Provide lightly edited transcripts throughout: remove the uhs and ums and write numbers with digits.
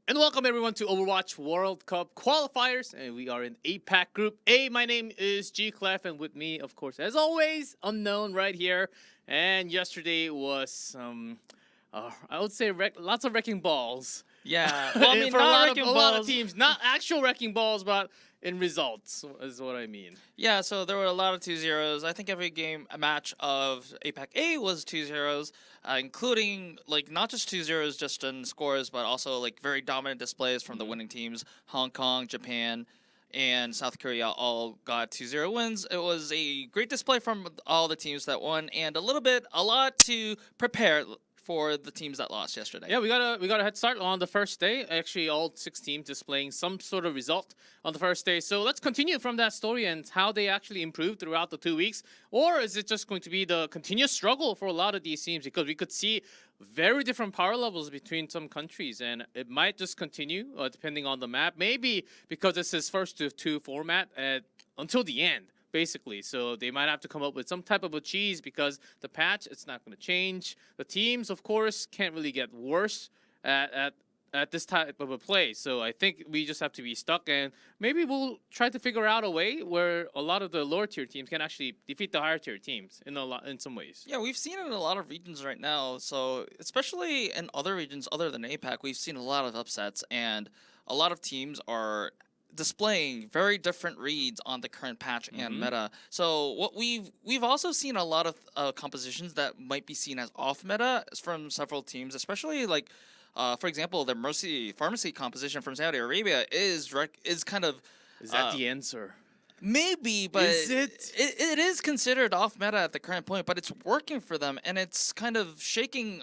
And welcome everyone to Overwatch World Cup Qualifiers, and we are in APAC Group A. My name is G Clef, and with me, of course, as always, Unknown right here. And yesterday was some, I would say, lots of wrecking balls. Yeah, well, I mean, for a not lot of teams, not actual wrecking balls, but in results is what I mean. Yeah, so there were a lot of 2-0s. I think every match of APAC-A was 2-0s, including like not just 2-0s just in scores, but also like very dominant displays from the winning teams. Hong Kong, Japan, and South Korea all got 2-0 wins. It was a great display from all the teams that won, and a lot to prepare for the teams that lost yesterday. Yeah, we got a head start on the first day. Actually, all 6 teams displaying some sort of result on the first day. So let's continue from that story and how they actually improved throughout the 2 weeks. Or is it just going to be the continuous struggle for a lot of these teams? Because we could see very different power levels between some countries, and it might just continue depending on the map. Maybe because this is first to 2 format until the end, basically. So they might have to come up with some type of a cheese because the patch, it's not going to change. The teams, of course, can't really get worse at this type of a play. So I think we just have to be stuck, and maybe we'll try to figure out a way where a lot of the lower tier teams can actually defeat the higher tier teams in some ways. Yeah, we've seen it in a lot of regions right now. So especially in other regions other than APAC, we've seen a lot of upsets, and a lot of teams are displaying very different reads on the current patch and meta. So what we've also seen a lot of compositions that might be seen as off meta from several teams, especially like for example, the Mercy Pharmacy composition from Saudi Arabia is kind of Is that the answer? Maybe, but is it? It is considered off meta at the current point, but it's working for them, and it's kind of shaking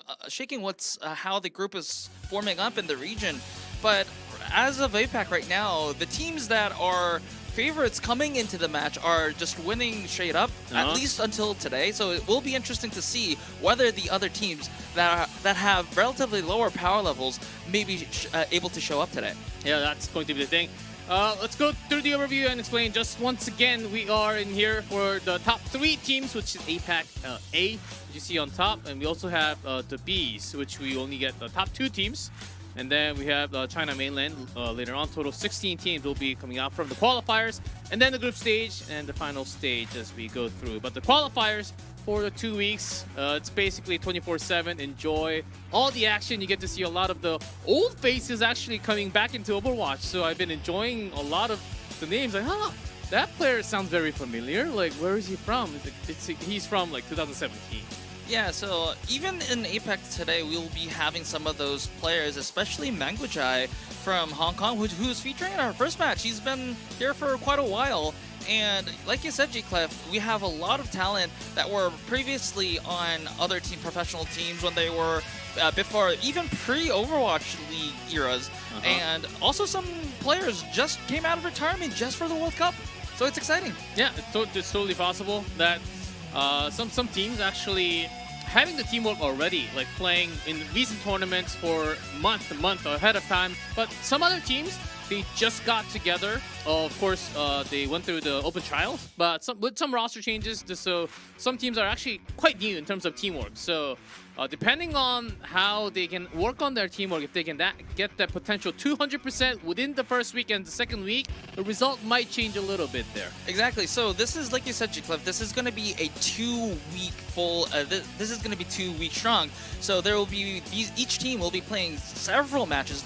what's how the group is forming up in the region. But as of APAC right now, the teams that are favorites coming into the match are just winning straight up, at least until today. So it will be interesting to see whether the other teams that have relatively lower power levels may be able to show up today. Yeah, that's going to be the thing. Let's go through the overview and explain. Just once again, we are in here for the top 3 teams, which is APAC-A, you see on top. And we also have the Bs, which we only get the top 2 teams. And then we have China mainland later on. Total 16 teams will be coming out from the qualifiers. And then the group stage and the final stage as we go through. But the qualifiers for the 2 weeks, it's basically 24/7. Enjoy all the action. You get to see a lot of the old faces actually coming back into Overwatch. So I've been enjoying a lot of the names. Like, that player sounds very familiar. Like, where is he from? He's from like 2017. Yeah, so even in APAC today, we'll be having some of those players, especially Manguchai from Hong Kong, who's featuring in our first match. He's been here for quite a while. And like you said, G-Clef, we have a lot of talent that were previously on other professional teams when they were before, even pre-Overwatch League eras. And also some players just came out of retirement just for the World Cup. So it's exciting. Yeah, it's totally possible that some teams actually having the teamwork already, like playing in recent tournaments for month ahead of time. But some other teams, they just got together. Of course, they went through the open trials, but with some roster changes, so some teams are actually quite new in terms of teamwork. So depending on how they can work on their teamwork, if they can get that potential 200% within the first week and the second week, the result might change a little bit there. Exactly. So this is, like you said, G-Clef, this is going to be a 2-week full, this is going to be 2 weeks strong. So there will be, each team will be playing several matches.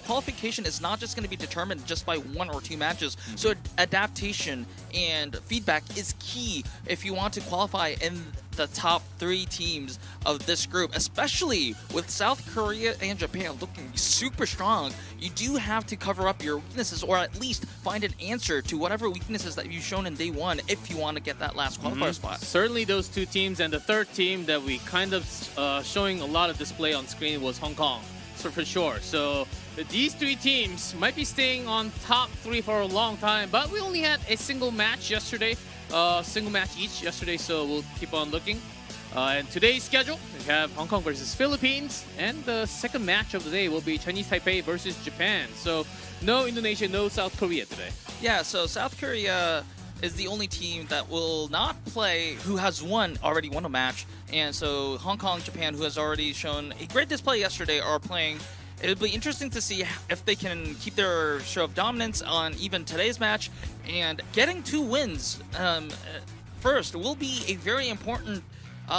Qualification is not just going to be determined just by 1 or 2 matches. So adaptation and feedback is key if you want to qualify in the top 3 teams of this group, especially with South Korea and Japan looking super strong. You do have to cover up your weaknesses, or at least find an answer to whatever weaknesses that you've shown in day 1 if you want to get that last qualifier spot. Certainly those 2 teams, and the third team that we kind of showing a lot of display on screen was Hong Kong, so for sure. So these 3 teams might be staying on top 3 for a long time, but we only had a single match yesterday. Single match each yesterday, so we'll keep on looking. And today's schedule, we have Hong Kong versus Philippines, and the second match of the day will be Chinese Taipei versus Japan. So no Indonesia, no South Korea today. Yeah, so South Korea is the only team that will not play, who has already won a match. And so Hong Kong, Japan, who has already shown a great display yesterday, are playing It'll be interesting to see if they can keep their show of dominance on even today's match, and getting 2 wins first will be a very important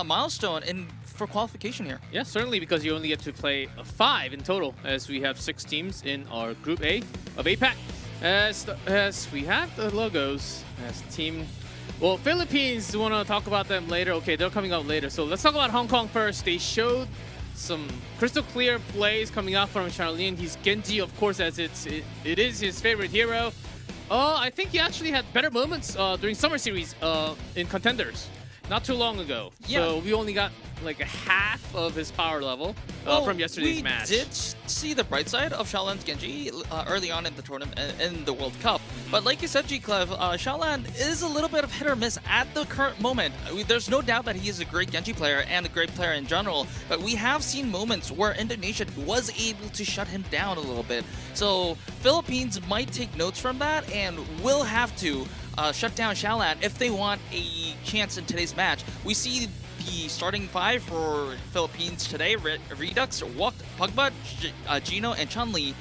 milestone for qualification here. Yeah, certainly, because you only get to play 5 in total, as we have 6 teams in our Group A of APAC. As we have the logos as team. Well, Philippines, want to talk about them later. Okay, they're coming out later. So let's talk about Hong Kong first. They showed some crystal clear plays coming out from Charlene. He's Genji, of course, as it is his favorite hero. I think he actually had better moments during Summer Series in Contenders not too long ago. Yeah. So we only got like a half of his power level from yesterday's match. We did see the bright side of Shaolan's Genji early on in the tournament, in the World Cup. But like you said, G-Clev, Shaolan is a little bit of hit or miss at the current moment. There's no doubt that he is a great Genji player and a great player in general, but we have seen moments where Indonesia was able to shut him down a little bit. So Philippines might take notes from that and will have to shut down Shaolan if they want a chance in today's match. We see the starting 5 for Philippines today: Redux, Wok, Pugbutt, Gino, and Chun-Li.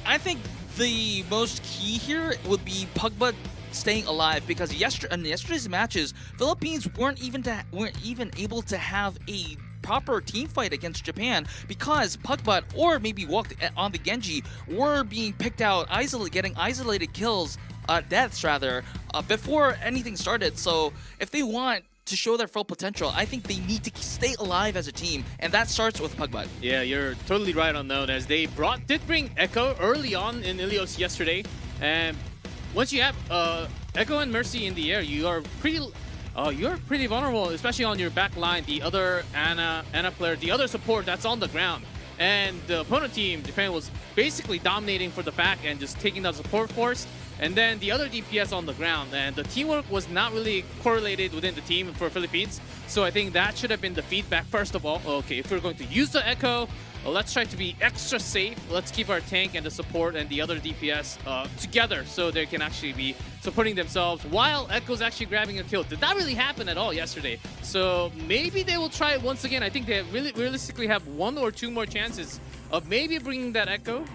I think the most key here would be Pugbutt staying alive, because in yesterday's matches, Philippines weren't even able to have a proper team fight against Japan, because Pugbutt or maybe Wok on the Genji were being picked out, getting isolated kills, deaths rather, before anything started. So if they want to show their full potential, I think they need to stay alive as a team, and that starts with Pugbutt. Yeah, you're totally right on that, as they did bring Echo early on in Ilios yesterday, and once you have Echo and Mercy in the air, you're pretty vulnerable, especially on your back line. The other Ana player, the other support that's on the ground, and the opponent team, Japan, was basically dominating for the back and just taking the support force. And then the other DPS on the ground, and the teamwork was not really correlated within the team for Philippines. So I think that should have been the feedback first of all. Okay, if we're going to use the Echo, let's try to be extra safe. Let's keep our tank and the support and the other DPS together, so they can actually be supporting themselves while Echo's actually grabbing a kill. Did that really happen at all yesterday? So maybe they will try it once again. I think they really realistically have 1 or 2 more chances of maybe bringing that Echo.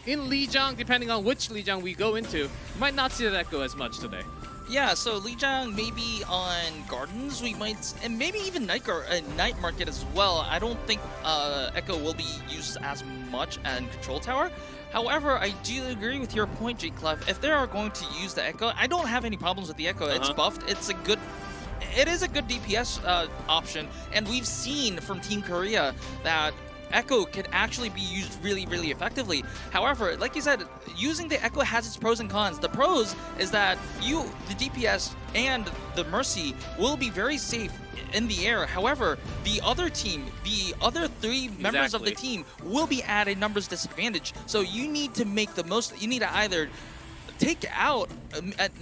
In Lijiang, depending on which Lijiang we go into, you might not see that Echo as much today. Yeah, so Lijiang maybe on Gardens, we might, and maybe even Night Market as well. I don't think Echo will be used as much in Control Tower. However, I do agree with your point, G-Clef. If they are going to use the Echo, I don't have any problems with the Echo. It's buffed. It is a good DPS option, and we've seen from Team Korea that Echo can actually be used really, really effectively. However, like you said, using the Echo has its pros and cons. The pros is that the DPS and the Mercy will be very safe in the air. However, the other team, the other 3 members of the team will be at a numbers disadvantage. So you need to make the most, you need to either take out,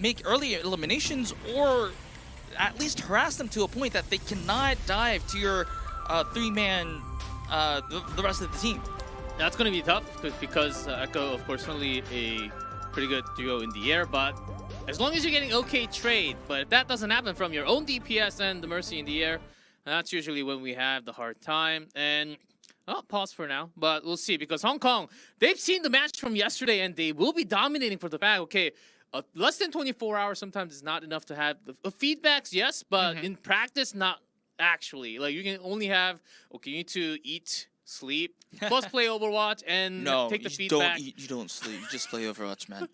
make early eliminations, or at least harass them to a point that they cannot dive to your 3-man the rest of the team. That's going to be tough because Echo, of course, only a pretty good duo in the air, but as long as you're getting okay trade, but if that doesn't happen from your own DPS and the Mercy in the air, that's usually when we have the hard time. And I'll pause for now, but we'll see, because Hong Kong, they've seen the match from yesterday and they will be dominating for the back. Okay, less than 24 hours sometimes is not enough to have the feedbacks, yes, but in practice, not actually. Like, you can only have, okay, you need to eat, sleep, plus play Overwatch and take the feedback. No, you don't sleep. You just play Overwatch, man.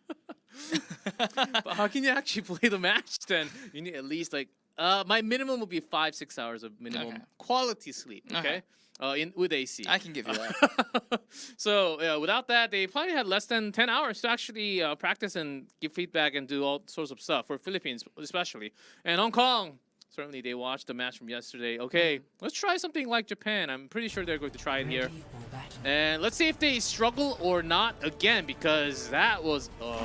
But how can you actually play the match then? You need at least like, my minimum would be 5-6 hours of minimum quality sleep, okay? With AC. I can give you that. So without that, they probably had less than 10 hours to actually practice and give feedback and do all sorts of stuff, for Philippines especially. And Hong Kong, certainly they watched the match from yesterday. Okay, let's try something like Japan. I'm pretty sure they're going to try it here. And let's see if they struggle or not again, because that was a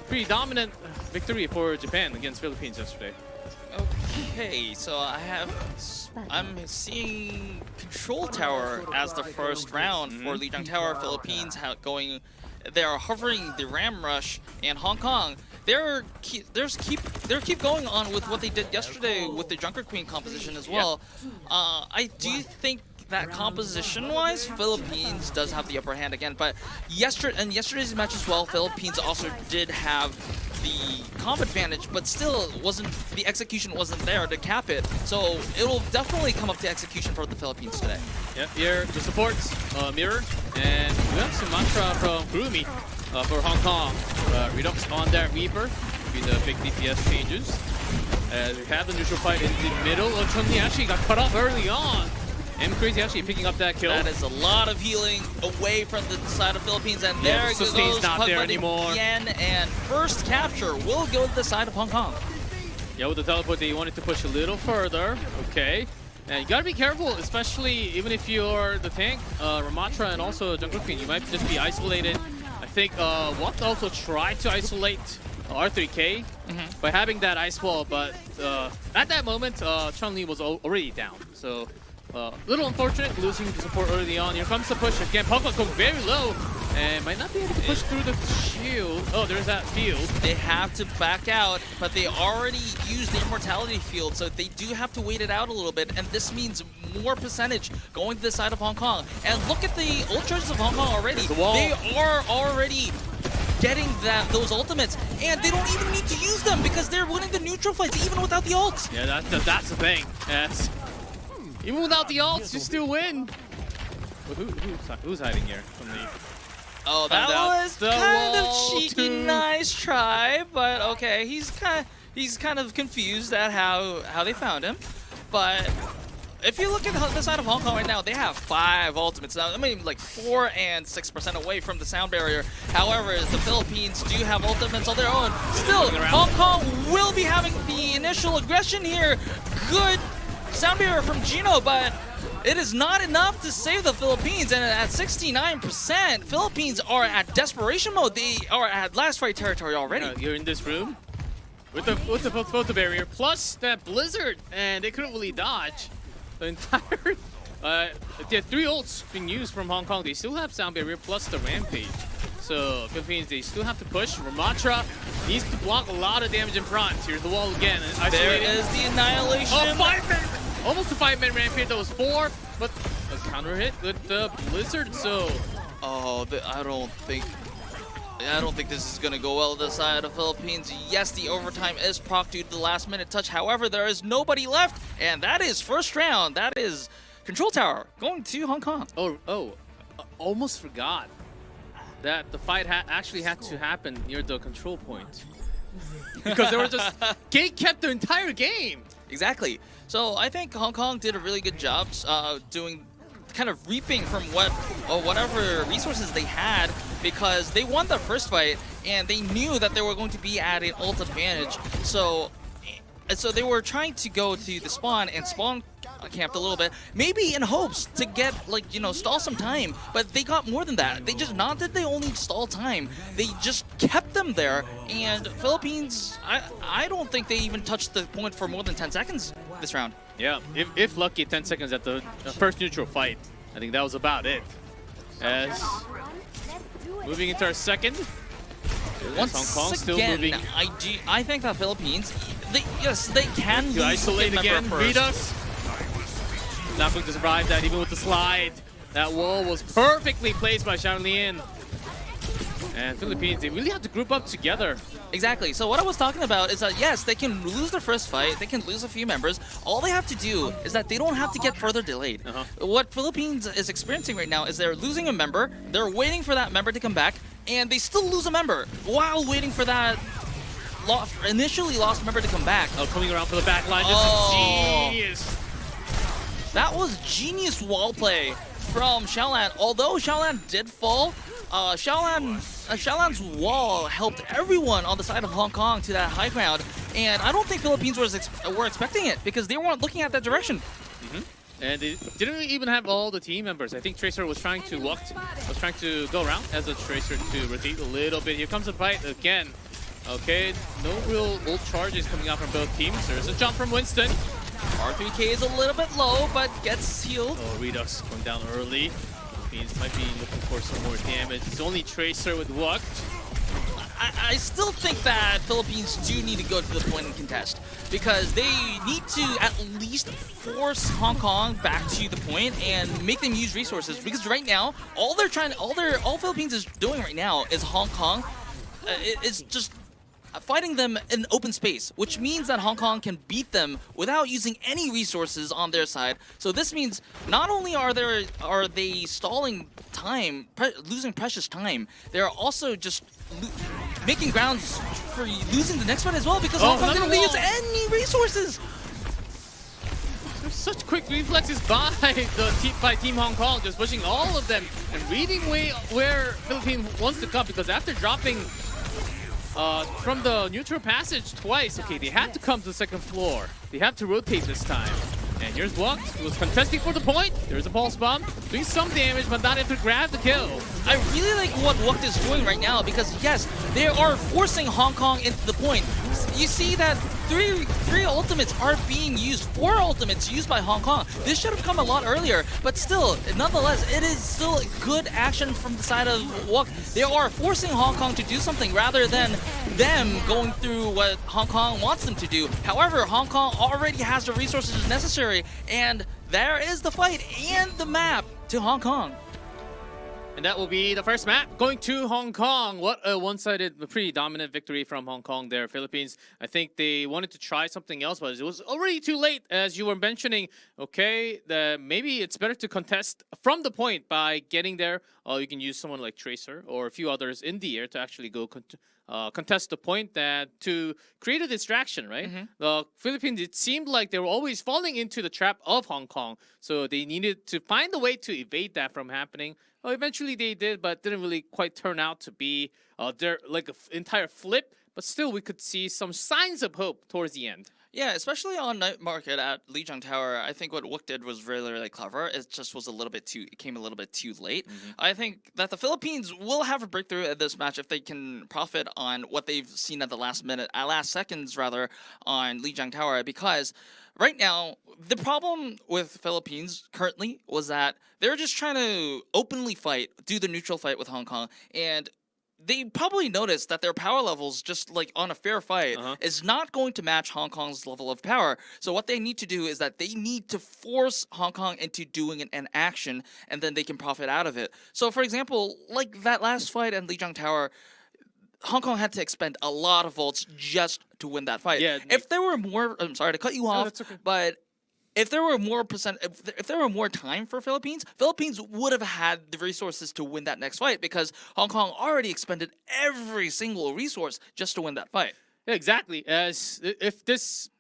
pretty dominant victory for Japan against Philippines yesterday. Okay, so I'm seeing Control Tower as the first round for Lijiang Tower. Philippines going, they are hovering the Ram Rush, and Hong Kong, they're keep going on with what they did yesterday with the Junker Queen composition as well. I do think that composition-wise, Philippines does have the upper hand again. But yesterday's match as well, Philippines also did have the comp advantage, but still the execution wasn't there to cap it. So it'll definitely come up to execution for the Philippines today. Yeah, here the supports, Mirror, and we have some mantra from Kurumi for Hong Kong. Redux on that Reaper, be the big DPS changes. We have the neutral fight in the middle. Chun-Li actually got cut off early on. Crazy actually picking up that kill. That is a lot of healing away from the side of Philippines, and there the goes not there anymore. Again, and first capture will go to the side of Hong Kong. Yeah, with the teleport, they wanted to push a little further. Okay. And you gotta be careful, especially even if you're the tank, Ramatra and also Jungle Queen, you might just be isolated. I think Watt also tried to isolate R3K by having that ice wall, but at that moment, Chun-Li was already down. So, little unfortunate losing the support early on. Here comes the push again. Pogba going very low and might not be able to push through the shield. Oh, there's that field. They have to back out, but they already used the immortality field, so they do have to wait it out a little bit, and this means more percentage going to the side of Hong Kong. And look at the ult charges of Hong Kong already. They are already getting those ultimates, and they don't even need to use them because they're winning the neutral fights even without the ults. Yeah, that's the thing. Yes. Even without the ults, you still win. Who's hiding here from the? Oh, that was kind of cheeky, nice try, but okay, he's kind of confused at how they found him. But if you look at the side of Hong Kong right now, they have 5 ultimates now. I mean, like 4 and 6% away from the sound barrier. However, the Philippines do have ultimates on their own. Still, Hong Kong will be having the initial aggression here. Good sound barrier from Gino, but it is not enough to save the Philippines. And at 69%, Philippines are at desperation mode. They are at last fight territory already. You're in this room with the barrier plus that blizzard, and they couldn't really dodge the entire. They had 3 ults being used from Hong Kong. They still have sound barrier plus the rampage. So Philippines, they still have to push. Ramatra needs to block a lot of damage in front. Here's the wall again. There is the annihilation. Oh, 5-man! Almost a 5-man rampage. That was 4, but a counter hit with the blizzard. So, I don't think this is gonna go well to the side of Philippines. Yes, the overtime is proc due to the last minute touch. However, there is nobody left, and that is first round. That is Control Tower going to Hong Kong. Almost forgot that the fight actually had to happen near the control point because they were just gate kept the entire game. Exactly. So I think Hong Kong did a really good job doing kind of reaping from whatever resources they had, because they won the first fight and they knew that they were going to be at an ult advantage. So they were trying to go to the spawn and spawn camped a little bit, maybe in hopes to get, like, you know, stall some time, but they got more than that. They just, not that they only stall time, they just kept them there. And Philippines, I don't think they even touched the point for more than 10 seconds this round. Yeah, if lucky, 10 seconds at the first neutral fight. I think that was about it. As moving into our second. Once Hong Kong again, still moving. I think that Philippines, they can lose isolate the again. first. Redux not going to survive that even with the slide. That wall was perfectly placed by Lijiang. And Philippines, they really have to group up together. Exactly. So what I was talking about is that, yes, they can lose their first fight, they can lose a few members. All they have to do is that they don't have to get further delayed. What Philippines is experiencing right now is they're losing a member, they're waiting for that member to come back, and they still lose a member while waiting for that initially lost member to come back. Oh, coming around for the back line. This is genius. That was genius wall play from Xiaolan. Although Xiaolan did fall, Xiaolan's wall helped everyone on the side of Hong Kong to that high ground, and I don't think Philippines were expecting it because they weren't looking at that direction. And they didn't even have all the team members. I think Tracer was trying to go around as a Tracer to rotate a little bit. Here comes the fight again. Okay, no real ult charges coming out from both teams. There's a jump from Winston. R3K is a little bit low, but gets healed. Oh, Redux going down early. Philippines might be looking for some more damage. It's only Tracer with Wuck. I still think that Philippines do need to go to the point and contest because they need to at least force Hong Kong back to the point and make them use resources. Because right now, all Philippines is doing right now is Hong Kong. It's just fighting them in open space, which means that Hong Kong can beat them without using any resources on their side. So this means not only are they stalling time, losing precious time, they're also just making grounds for losing the next one as well because Hong Kong didn't use any resources. There's such quick reflexes by Team Hong Kong, just pushing all of them and reading where Philippines wants to come because after dropping from the neutral passage twice, okay, they had to come to the second floor. They have to rotate this time. And here's Wok, who was contesting for the point. There's a pulse bomb, doing some damage, but not able to grab the kill. I really like what Wok is doing right now because, yes, they are forcing Hong Kong into the point. You see that three ultimates are being used, 4 ultimates used by Hong Kong. This should have come a lot earlier, but still, nonetheless, it is still good action from the side of Wok. They are forcing Hong Kong to do something rather than them going through what Hong Kong wants them to do. However, Hong Kong already has the resources necessary, and there is the fight and the map to Hong Kong. And that will be the first map going to Hong Kong. What a one-sided, pretty dominant victory from Hong Kong there, Philippines. I think they wanted to try something else, but it was already too late, as you were mentioning. Okay, maybe it's better to contest from the point by getting there. You can use someone like Tracer or a few others in the air to actually go contest the point to create a distraction, right? The Philippines, it seemed like they were always falling into the trap of Hong Kong, so they needed to find a way to evade that from happening. Well, eventually they did, but didn't really quite turn out to be their like an entire flip. But still, we could see some signs of hope towards the end. Yeah, especially on night market at Lijiang Tower, I think what Wook did was really, really clever. It just was it came a little bit too late. I think that the Philippines will have a breakthrough at this match if they can profit on what they've seen at the last seconds rather, on Lijiang Tower, because right now, the problem with Philippines currently was that they're just trying to openly do the neutral fight with Hong Kong, and they probably noticed that their power levels, just like on a fair fight, is not going to match Hong Kong's level of power. So what they need to do is that they need to force Hong Kong into doing an action, and then they can profit out of it. So for example, like that last fight at Lijiang Tower, Hong Kong had to expend a lot of volts just to win that fight. Yeah, if there were more, I'm sorry to cut you off, that's okay. but if there were more time for Philippines would have had the resources to win that next fight because Hong Kong already expended every single resource just to win that fight. Yeah, exactly. As if this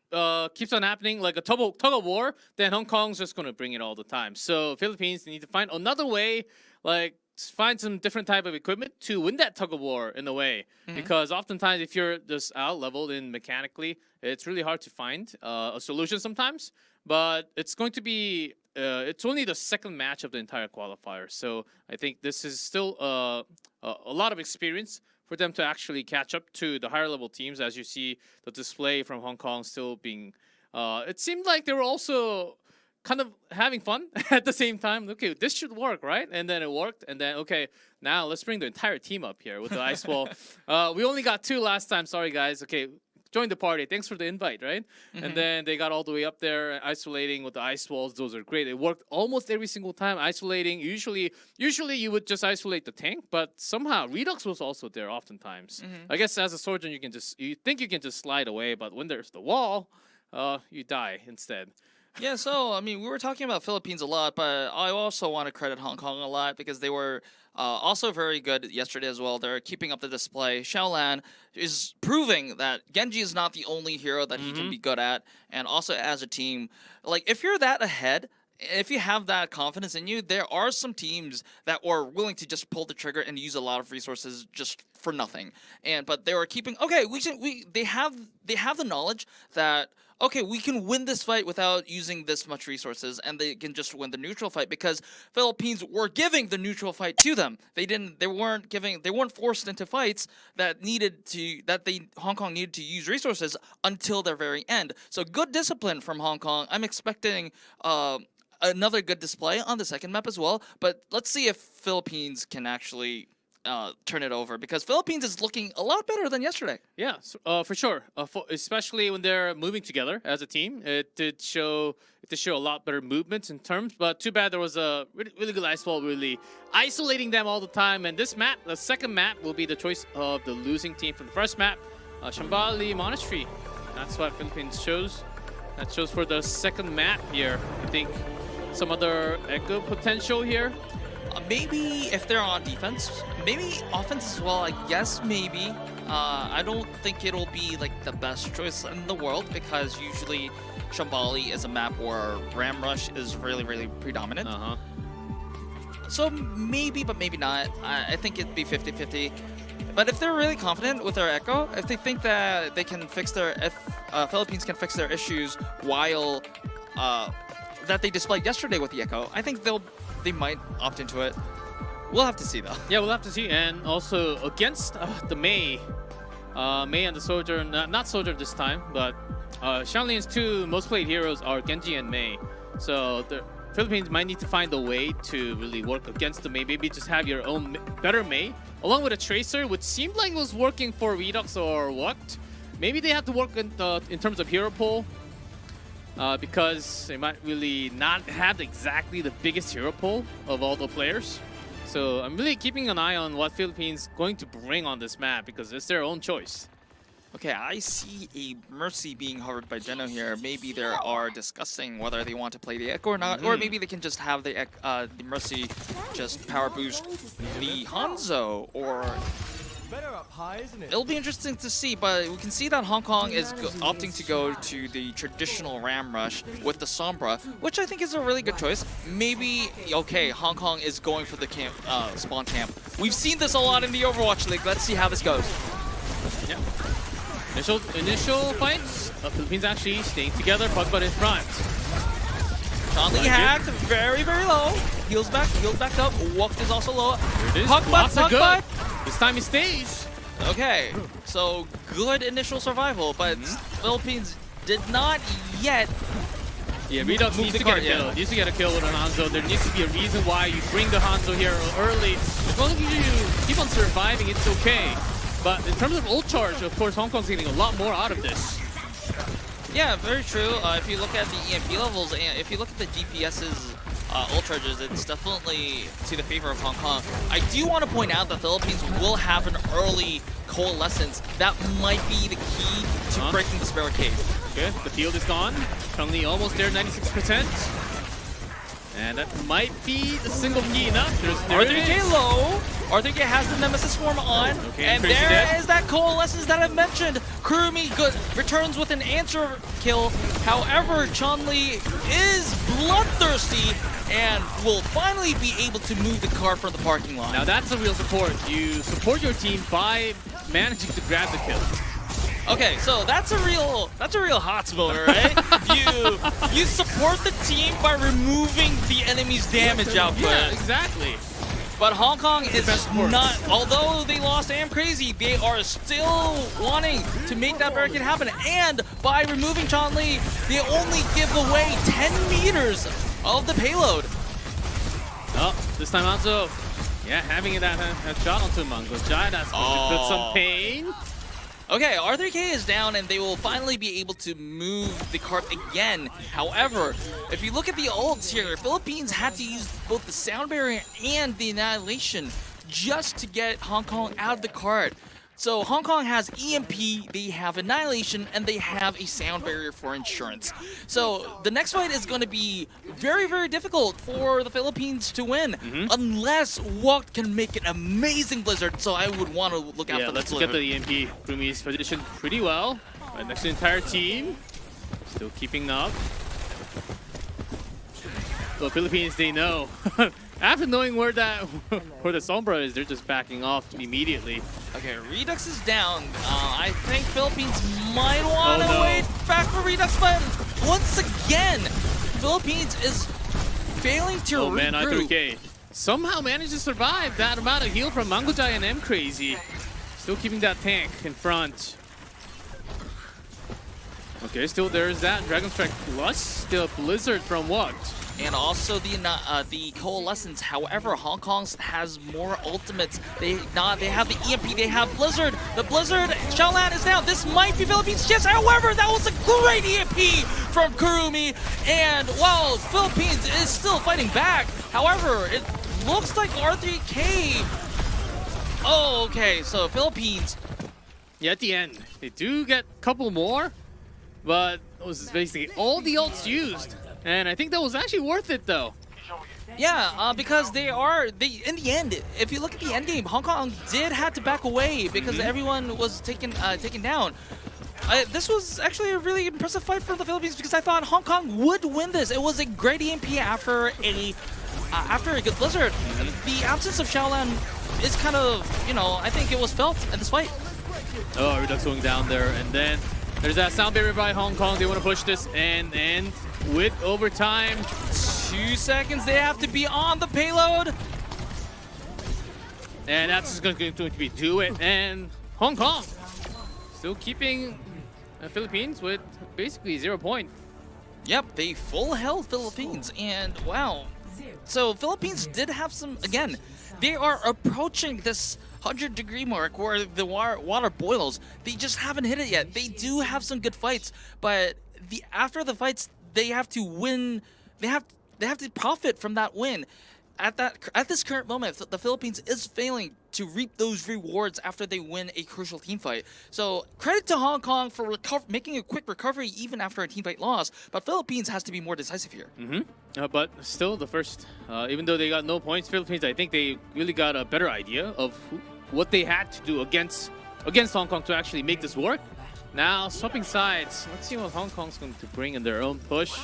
keeps on happening like a tug of war, then Hong Kong's just gonna bring it all the time. So Philippines need to find another way, like find some different type of equipment to win that tug of war in a way. Because oftentimes if you're just out leveled in mechanically, it's really hard to find a solution sometimes. But it's going to be it's only the second match of the entire qualifier, so I think this is still a lot of experience for them to actually catch up to the higher level teams. As you see the display from Hong Kong still being it seemed like they were also kind of having fun at the same time. Okay, this should work, right? And then it worked, and then okay, now let's bring the entire team up here with the ice wall. We only got 2 last time, sorry guys. Okay, join the party, thanks for the invite, right? And then they got all the way up there isolating with the ice walls. Those are great. It worked almost every single time isolating. Usually you would just isolate the tank, but somehow Redux was also there oftentimes. I guess as a surgeon you think you can just slide away, but when there's the wall, you die instead. Yeah, so, I mean, we were talking about Philippines a lot, but I also want to credit Hong Kong a lot because they were also very good yesterday as well. They're keeping up the display. Xiaolan is proving that Genji is not the only hero that he can be good at, and also as a team. Like, if you're that ahead, if you have that confidence in you, there are some teams that are willing to just pull the trigger and use a lot of resources just for nothing. But they were keeping, okay, they have the knowledge that, okay, we can win this fight without using this much resources, and they can just win the neutral fight because Philippines were giving the neutral fight to them. They weren't forced into fights that Hong Kong needed to use resources until their very end. So good discipline from Hong Kong. I'm expecting another good display on the second map as well, but let's see if Philippines can actually turn it over, because Philippines is looking a lot better than yesterday. Yeah, for sure. Especially when they're moving together as a team, it did show a lot better movements in terms. But too bad there was a really good ice wall, really isolating them all the time. And this map, the second map, will be the choice of the losing team from the first map, Shambali Monastery. That's what Philippines chose. That chose for the second map here. I think some other echo potential here. Maybe if they're on defense, maybe offense as well, I guess maybe. I don't think it'll be like the best choice in the world, because usually Shambali is a map where Ram Rush is really predominant. So maybe, but maybe not. I think it'd be 50-50. But if they're really confident with their echo, if they think that they can fix Philippines can fix their issues while that they displayed yesterday with the echo, I think they might opt into it. We'll have to see though. Yeah, we'll have to see. And also against the Mei and the Soldier, not Soldier this time, but Xianglian's two most played heroes are Genji and Mei. So the Philippines might need to find a way to really work against the Mei. Maybe just have your own better Mei, along with a Tracer, which seemed like it was working for Redux or what. Maybe they have to work in terms of hero pool. Because they might really not have exactly the biggest hero pool of all the players. So I'm really keeping an eye on what Philippines going to bring on this map, because it's their own choice. Okay, I see a Mercy being hovered by Geno here. Maybe they are discussing whether they want to play the Echo or not, or maybe they can just have the Mercy just power boost the Hanzo, or... Better up high, isn't it? It'll be interesting to see, but we can see that Hong Kong is opting to go to the traditional Ram Rush with the Sombra, which I think is a really good choice. Maybe, okay, Hong Kong is going for the camp, spawn camp. We've seen this a lot in the Overwatch League. Let's see how this goes. Yeah. Initial fights, Philippines actually staying together, Pugbutt in front. Chun-Li hacked, very low. Heals back up. Walk is also low. Here it is. Pugbutt. This time he stays. Okay, so good initial survival, but Philippines did not yet. Yeah, Redux needs to get a kill. Needs to get a kill with an Hanzo. There needs to be a reason why you bring the Hanzo here early. As long as you keep on surviving, it's okay. But in terms of ult charge, of course, Hong Kong's getting a lot more out of this. Yeah, very true. If you look at the EMP levels, and if you look at the DPS's ult charges, it's definitely to the favor of Hong Kong. I do want to point out that Philippines will have an early coalescence. That might be the key to breaking this barricade. Okay, the field is gone. Chun-Li almost there, 96%. And that might be the single key enough. R3K low. R3K has the Nemesis form on. Okay, and there is that coalescence that I mentioned. Kurumi returns with an answer kill. However, Chun-Li is bloodthirsty and will finally be able to move the car from the parking lot. Now that's a real support. You support your team by managing to grab the kill. Okay, so that's a real hot moment, right? you support the team by removing the enemy's damage output. Yeah, exactly. But Hong Kong is not, although they lost Am Crazy, they are still wanting to make that barricade happen. And by removing Chun-Li, they only give away 10 meters of the payload. Oh, this time Hanzo, yeah, having that shot onto Mango Jai, that's going to put some pain. Okay, R3K is down and they will finally be able to move the cart again. However, if you look at the ults here, Philippines had to use both the sound barrier and the annihilation just to get Hong Kong out of the cart. So Hong Kong has EMP, they have annihilation, and they have a sound barrier for insurance. So the next fight is going to be very difficult for the Philippines to win, unless Wok can make an amazing blizzard. So I would want to look out for that. Let's look at the EMP. Kurumi's positioned pretty well. Right next to the entire team. Still keeping up. The Philippines, they know. After knowing where the Sombra is, they're just backing off immediately. Okay, Redux is down. I think Philippines might want to wait back for Redux, but once again, Philippines is failing to regroup. Oh man, I3K somehow managed to survive that amount of heal from Mango Jai and M Crazy. Still keeping that tank in front. Okay, still there's that Dragon Strike plus. Still Blizzard from what? and also the Coalescence. However, Hong Kong's has more ultimates. They have the EMP, they have Blizzard. The Blizzard, Shaolan is down. This might be Philippines. Yes, however, that was a great EMP from Kurumi. And while Philippines is still fighting back, however, it looks like R3K. Oh, okay, so Philippines. Yeah, at the end, they do get a couple more, but it was basically all the ults used. And I think that was actually worth it, though. Yeah, because in the end, if you look at the end game, Hong Kong did have to back away because everyone was taken down. This was actually a really impressive fight for the Philippines because I thought Hong Kong would win this. It was a great EMP after a good Blizzard. The absence of Shaolan is kind of, I think it was felt in this fight. Oh, Redux going down there, and then there's that sound barrier by Hong Kong. They want to push this, and with overtime, 2 seconds, they have to be on the payload. And that's just going to be do it. And Hong Kong still keeping Philippines with basically 0 point. Yep, they full held Philippines, and wow. So Philippines did have some, again, they are approaching this 100-degree mark where the water boils. They just haven't hit it yet. They do have some good fights, but after the fights, they have to win. They have to profit from that win. At this current moment, the Philippines is failing to reap those rewards after they win a crucial team fight. So credit to Hong Kong for making a quick recovery even after a team fight loss, but Philippines has to be more decisive here. But still, the first, even though they got no points, Philippines, I think they really got a better idea of what they had to do against Hong Kong to actually make this work. Now, swapping sides. Let's see what Hong Kong's going to bring in their own push.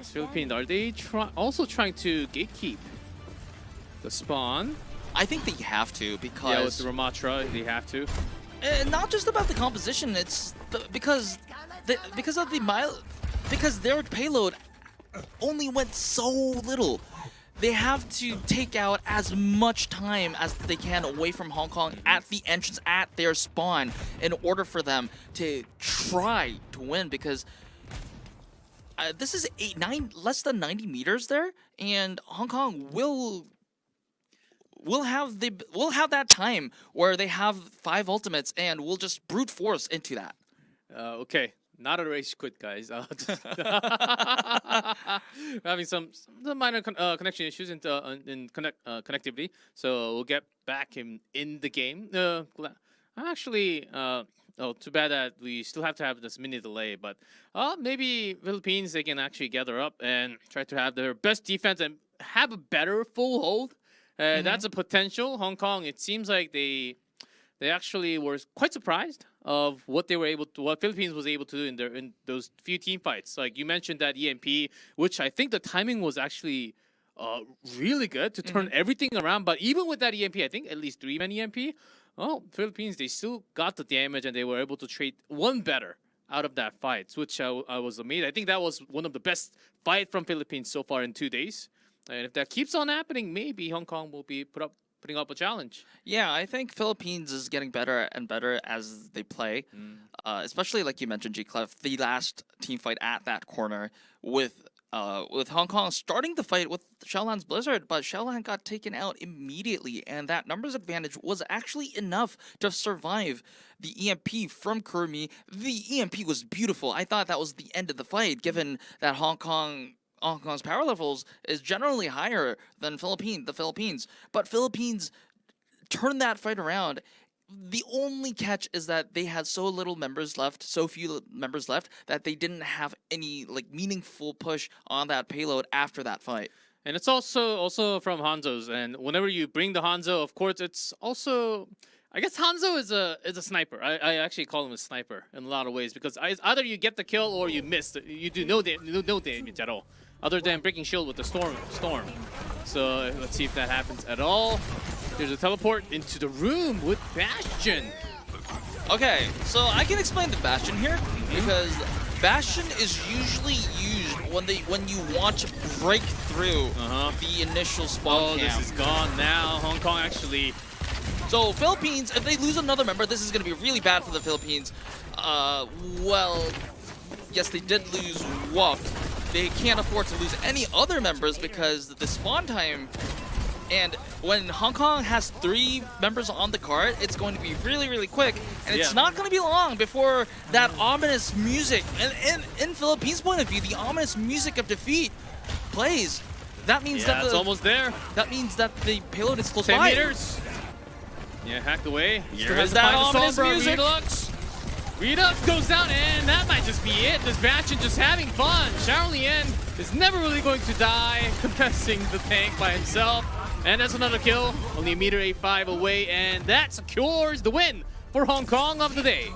Philippines, are they also trying to gatekeep the spawn? I think they have to because... Yeah, with the Ramatra, they have to. Not just about the composition, it's because their payload only went so little. They have to take out as much time as they can away from Hong Kong at the entrance, at their spawn, in order for them to try to win, because this is less than 90 meters there, and Hong Kong will have that time where they have 5 ultimates, and we'll just brute force into that. Okay. Not a race quit, guys. Having some minor connection issues in connectivity, so we'll get back in the game. Actually, too bad that we still have to have this mini delay, but maybe Philippines, they can actually gather up and try to have their best defense and have a better full hold. That's a potential. Hong Kong, it seems like they actually were quite surprised of what Philippines was able to do in those few team fights. Like you mentioned that EMP, which I think the timing was actually really good to turn everything around. But even with that EMP, I think at least 3-man EMP, Philippines, they still got the damage and they were able to trade one better out of that fight, which I was amazed. I think that was one of the best fight from Philippines so far in 2 days. And if that keeps on happening, maybe Hong Kong will be putting up a challenge. Yeah, I think Philippines is getting better and better as they play. Especially like you mentioned, G-Clef, the last team fight at that corner with Hong Kong starting the fight with Shaolan's Blizzard, but Shaolan got taken out immediately, and that numbers advantage was actually enough to survive the EMP from Kurumi. The EMP was beautiful. I thought that was the end of the fight, given that Hong Kong's power levels is generally higher than the Philippines. But Philippines turned that fight around. The only catch is that they had so few members left, that they didn't have any meaningful push on that payload after that fight. And it's also from Hanzo's. And whenever you bring the Hanzo, of course, it's also... I guess Hanzo is a sniper. I actually call him a sniper in a lot of ways, because either you get the kill or you miss. You do no damage at all, other than breaking shield with the storm. So let's see if that happens at all. There's a teleport into the room with Bastion. Okay, so I can explain the Bastion here, because Bastion is usually used when you want to break through the initial spawn camp. This is gone now. Hong Kong actually. So Philippines, if they lose another member, this is going to be really bad for the Philippines. Well, yes, they did lose Wuff, they can't afford to lose any other members because the spawn time. And when Hong Kong has 3 members on the card, it's going to be really, really quick. And it's not going to be long before that ominous music, and in Philippines' point of view, the ominous music of defeat plays. That means that it's almost there. That means that the payload is close 10 by. meters. Yeah, hacked away. Here is that ominous music. Redux goes down, and that might just be it. This Bastion just having fun. Xiaolien is never really going to die, contesting the tank by himself. And that's another kill, only a meter 85 away, and that secures the win for Hong Kong of the day.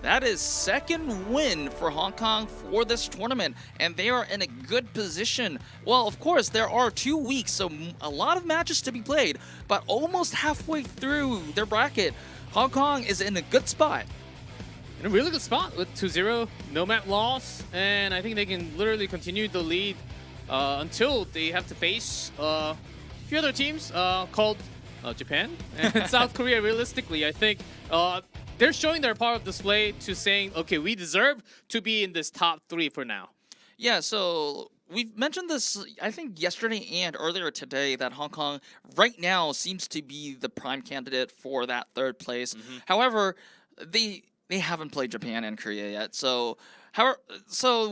That is second win for Hong Kong for this tournament, and they are in a good position. Well, of course, there are 2 weeks, so a lot of matches to be played, but almost halfway through their bracket, Hong Kong is in a good spot. In a really good spot with 2-0, no map loss, and I think they can literally continue the lead until they have to face few other teams called Japan and South Korea. Realistically, I think they're showing their power of display to saying, okay, we deserve to be in this top 3 for now. Yeah, so we've mentioned this, I think, yesterday and earlier today, that Hong Kong right now seems to be the prime candidate for that 3rd place. However, they haven't played Japan and Korea yet, so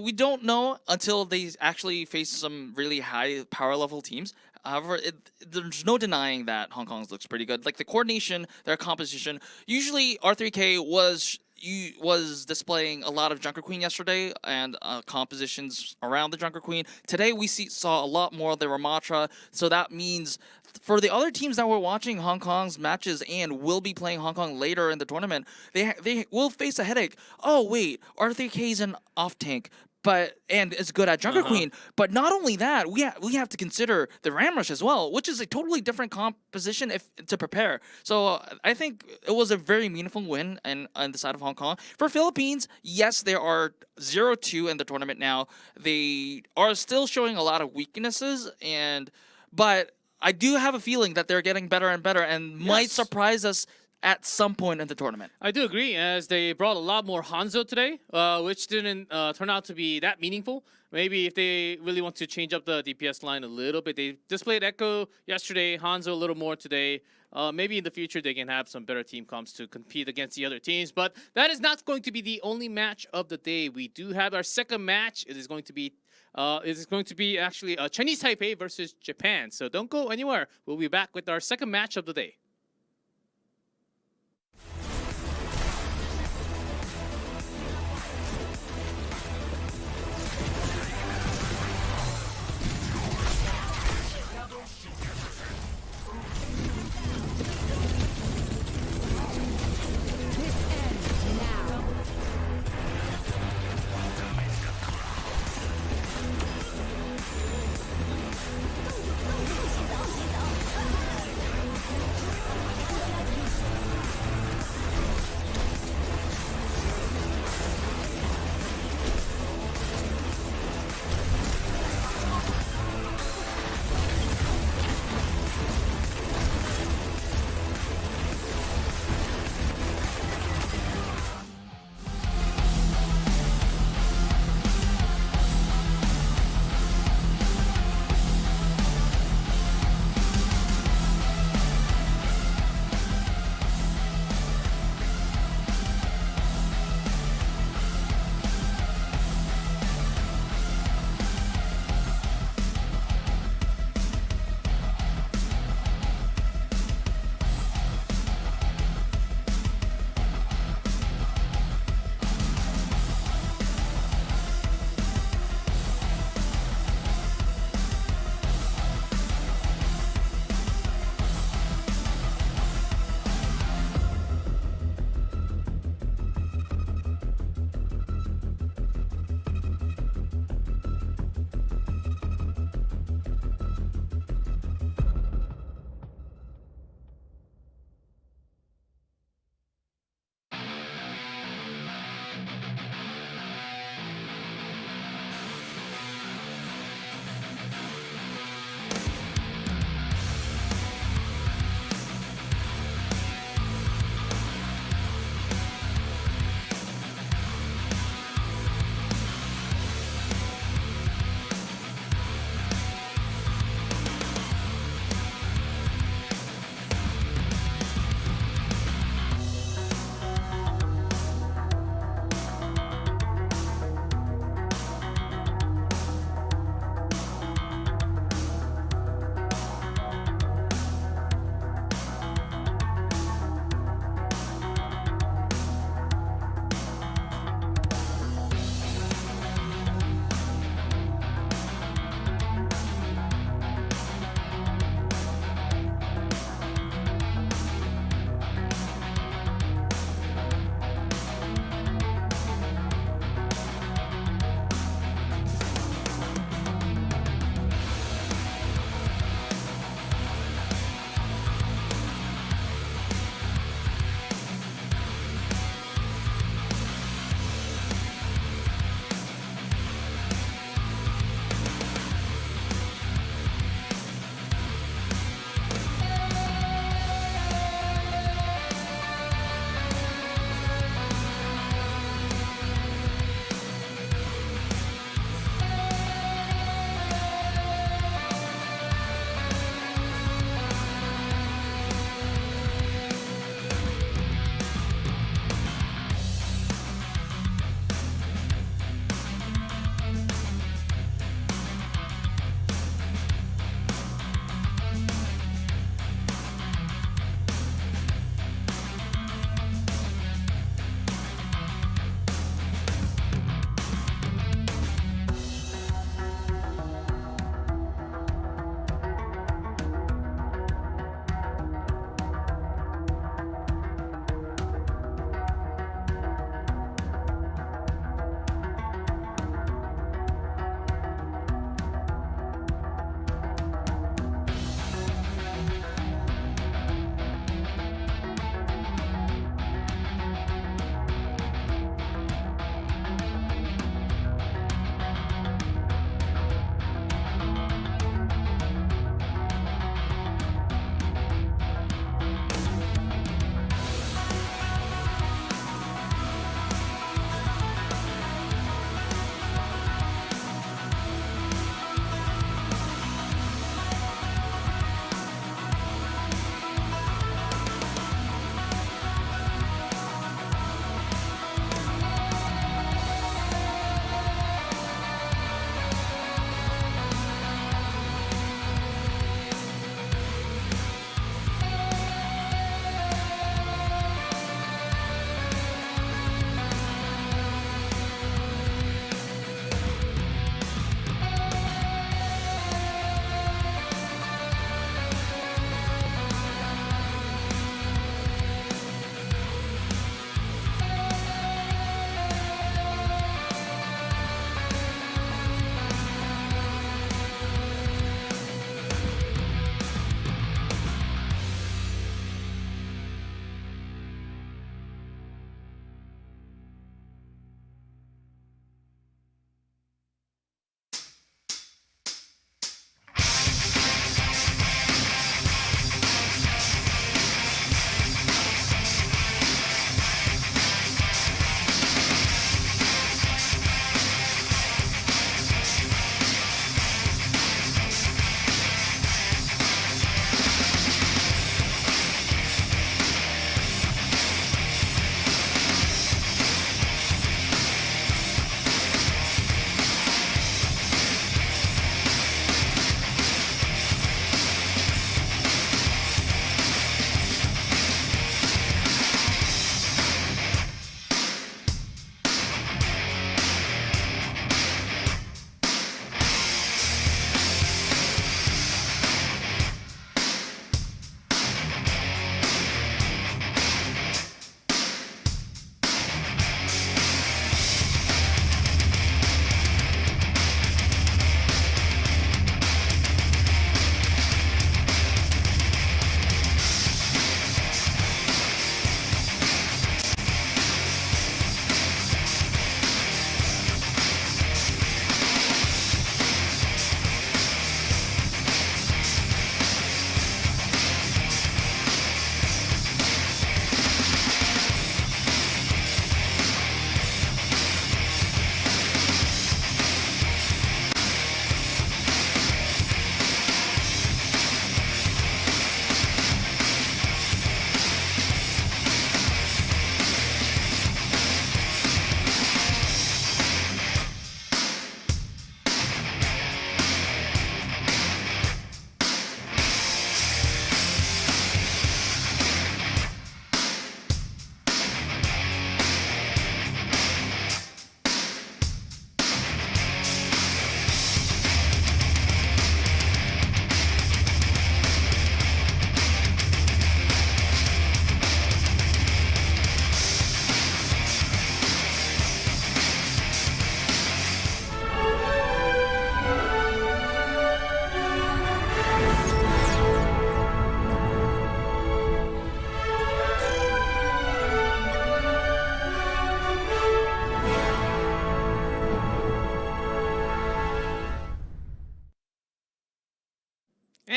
we don't know until they actually face some really high power level teams. However, there's no denying that Hong Kong's looks pretty good. Like the coordination, their composition. Usually, R3K was displaying a lot of Junker Queen yesterday and compositions around the Junker Queen. Today, we saw a lot more of the Ramatra. So that means for the other teams that were watching Hong Kong's matches and will be playing Hong Kong later in the tournament, they will face a headache. Oh wait, R3K is an off tank. And it's good at Junker Queen. But not only that, we have to consider the Ram Rush as well, which is a totally different composition to prepare. So I think it was a very meaningful win on the side of Hong Kong. For Philippines, yes, they are 0-2 in the tournament now. They are still showing a lot of weaknesses, but I do have a feeling that they're getting better and better and might surprise us at some point in the tournament. I do agree, as they brought a lot more Hanzo today, which didn't turn out to be that meaningful. Maybe if they really want to change up the DPS line a little bit. They displayed Echo yesterday, Hanzo a little more today. Maybe in the future they can have some better team comps to compete against the other teams. But that is not going to be the only match of the day. We do have our second match. It is going to be actually Chinese Taipei versus Japan. So don't go anywhere. We'll be back with our second match of the day.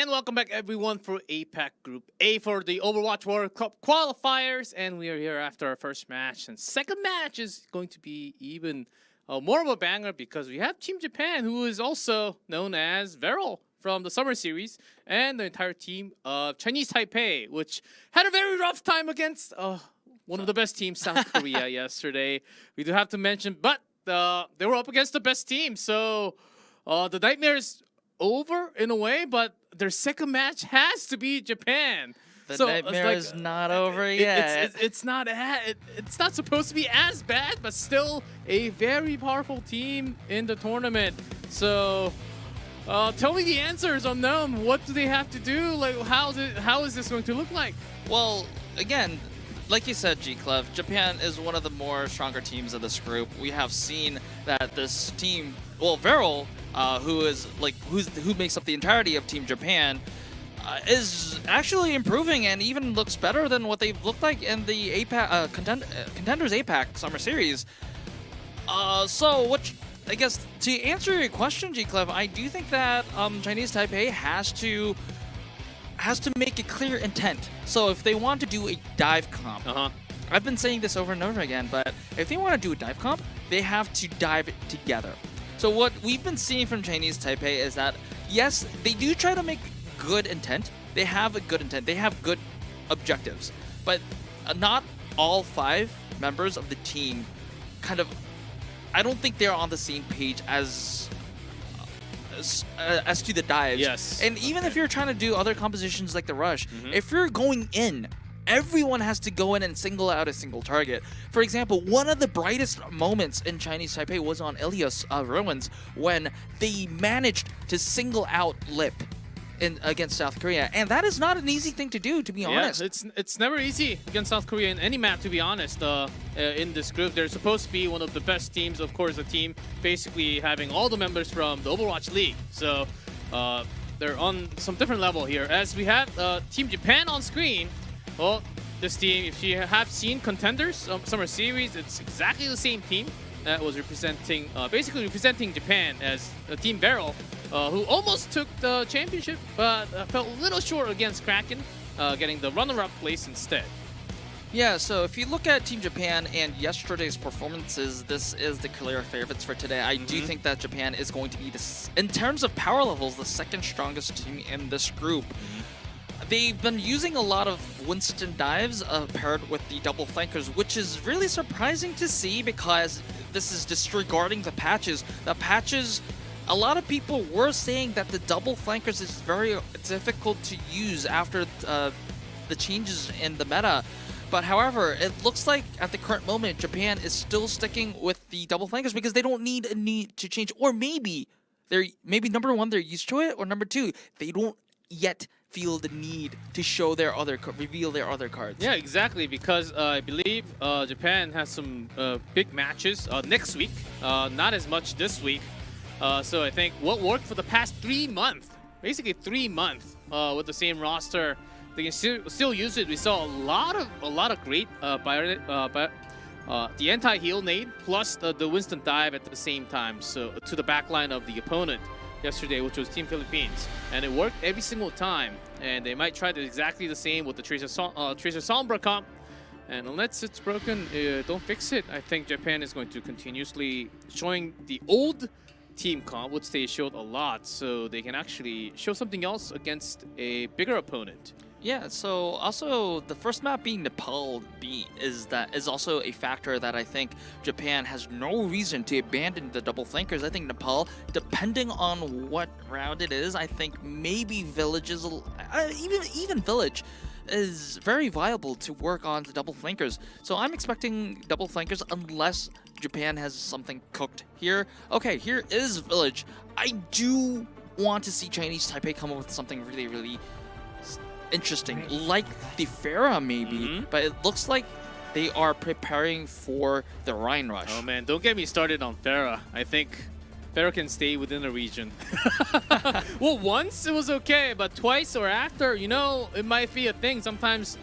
And welcome back, everyone, for APAC Group A for the Overwatch World Cup qualifiers. And we are here after our first match. And second match is going to be even more of a banger because we have Team Japan, who is also known as Veryl from the Summer Series, and the entire team of Chinese Taipei, which had a very rough time against one of the best teams, South Korea, yesterday. We do have to mention, but they were up against the best team. So the nightmare is over in a way, but their second match has to be Japan. The nightmare is not over yet. It's not supposed to be as bad, but still a very powerful team in the tournament. So tell me the answers unknown. What do they have to do? Like, how is this going to look like? Well, again, like you said, G-Clev, Japan is one of the more stronger teams of this group. We have seen that this team, well, Veryl, who makes up the entirety of Team Japan, is actually improving and even looks better than what they've looked like in the APAC Contenders APAC Summer Series. I guess to answer your question, G-Clev, I do think that Chinese Taipei has to make a clear intent. So if they want to do a dive comp, I've been saying this over and over again, but if they want to do a dive comp, they have to dive together. So what we've been seeing from Chinese Taipei is that, yes, they do try to make good intent. They have a good intent. They have good objectives. But not all 5 members of the team I don't think they're on the same page as to the dives. Yes. And even if you're trying to do other compositions like the rush, if you're going in, everyone has to go in and single out a single target. For example, one of the brightest moments in Chinese Taipei was on Ilios Ruins when they managed to single out Lip against South Korea, and that is not an easy thing to do, to be honest. It's never easy against South Korea in any map, to be honest. In this group, they're supposed to be one of the best teams. Of course, a team basically having all the members from the Overwatch League. So they're on some different level here. As we have Team Japan on screen, well, this team, if you have seen Contenders Summer Series, it's exactly the same team that was basically representing Japan as Team Veryl, who almost took the championship, but fell a little short against Kraken, getting the runner-up place instead. Yeah, so if you look at Team Japan and yesterday's performances, this is the clear favorites for today. I do think that Japan is going to be, in terms of power levels, the second strongest team in this group. They've been using a lot of Winston dives paired with the double flankers, which is really surprising to see because this is disregarding the patches. The patches, a lot of people were saying that the double flankers is very difficult to use after the changes in the meta. But however, it looks like at the current moment, Japan is still sticking with the double flankers because they don't need to change. Or maybe number 1, they're used to it, or number 2, they don't yet feel the need to show reveal their other cards. Yeah, exactly, because I believe Japan has some big matches next week, not as much this week. So I think what worked for the past 3 months, basically 3 months, with the same roster, they can still use it. We saw a lot of great the anti-heal nade plus the Winston dive at the same time, so to the backline of the opponent yesterday, which was Team Philippines, and it worked every single time. And they might try to exactly the same with the Tracer Sombra comp. And unless it's broken, don't fix it. I think Japan is going to continuously showing the old team comp, which they showed a lot, so they can actually show something else against a bigger opponent. Yeah, so also the first map being Nepal is also a factor that I think Japan has no reason to abandon the double flankers. I think Nepal, depending on what round it is, I think maybe Village is even Village is very viable to work on the double flankers. So I'm expecting double flankers unless Japan has something cooked here. Okay, here is Village. I do want to see Chinese Taipei come up with something really, really interesting, like the Pharah maybe, but it looks like they are preparing for the Rhine Rush. Oh man, don't get me started on Pharah. I think Pharah can stay within the region. Well, once it was okay, but twice or after, you know, it might be a thing. Sometimes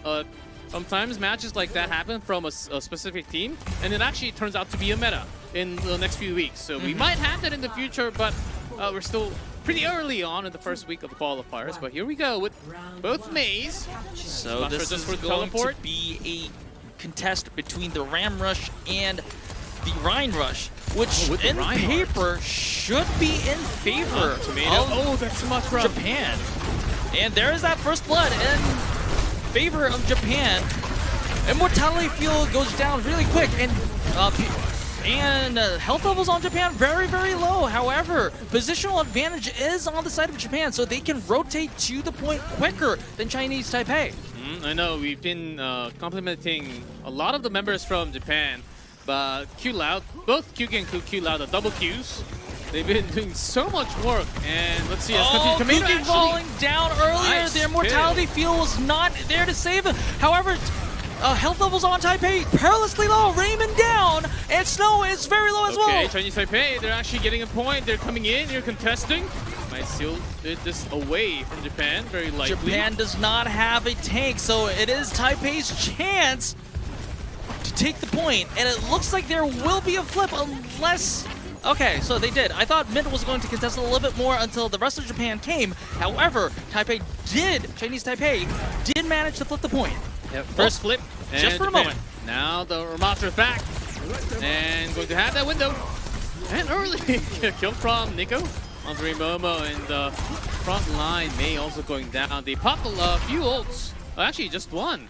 matches like that happen from a specific team, and it actually turns out to be a meta in the next few weeks. So we might have that in the future, but we're still pretty early on in the first week of the qualifiers. But here we go with both Mays. So Not sure this just is for the going teleport. to be a contest between the Ram Rush and the Rhine Rush, which with the in Rhine paper should be in favor Tomato. of Oh, that's much rough. Japan. And there is that first blood in favor of Japan. Immortality fuel goes down really quick, and health levels on Japan very, very low. However, positional advantage is on the side of Japan, so they can rotate to the point quicker than Chinese Taipei. I know we've been complimenting a lot of the members from Japan, but Q Loud, both Kyugi and Q Loud, the double Qs, they've been doing so much work. And let's see, Tomato Kuki actually falling down earlier. Nice Their mortality fuel was not there to save him. However, health levels on Taipei perilously low. Raymond down, and Snow is very low as Okay, well. Chinese Taipei, they're actually getting a point. They're coming in, they're contesting. Might steal this away from Japan, very likely. Japan does not have a tank, so it is Taipei's chance to take the point, and it looks like there will be a flip unless... Okay, so they did. I thought Mid was going to contest a little bit more until the rest of Japan came. However, Chinese Taipei did manage to flip the point. Yep, first flip, and just for a Japan. moment. Now the Ramastra's back, and going to have that window. And early kill from Nico. Andre Momo and the front line May also going down. They popped a few ults. Actually, just one.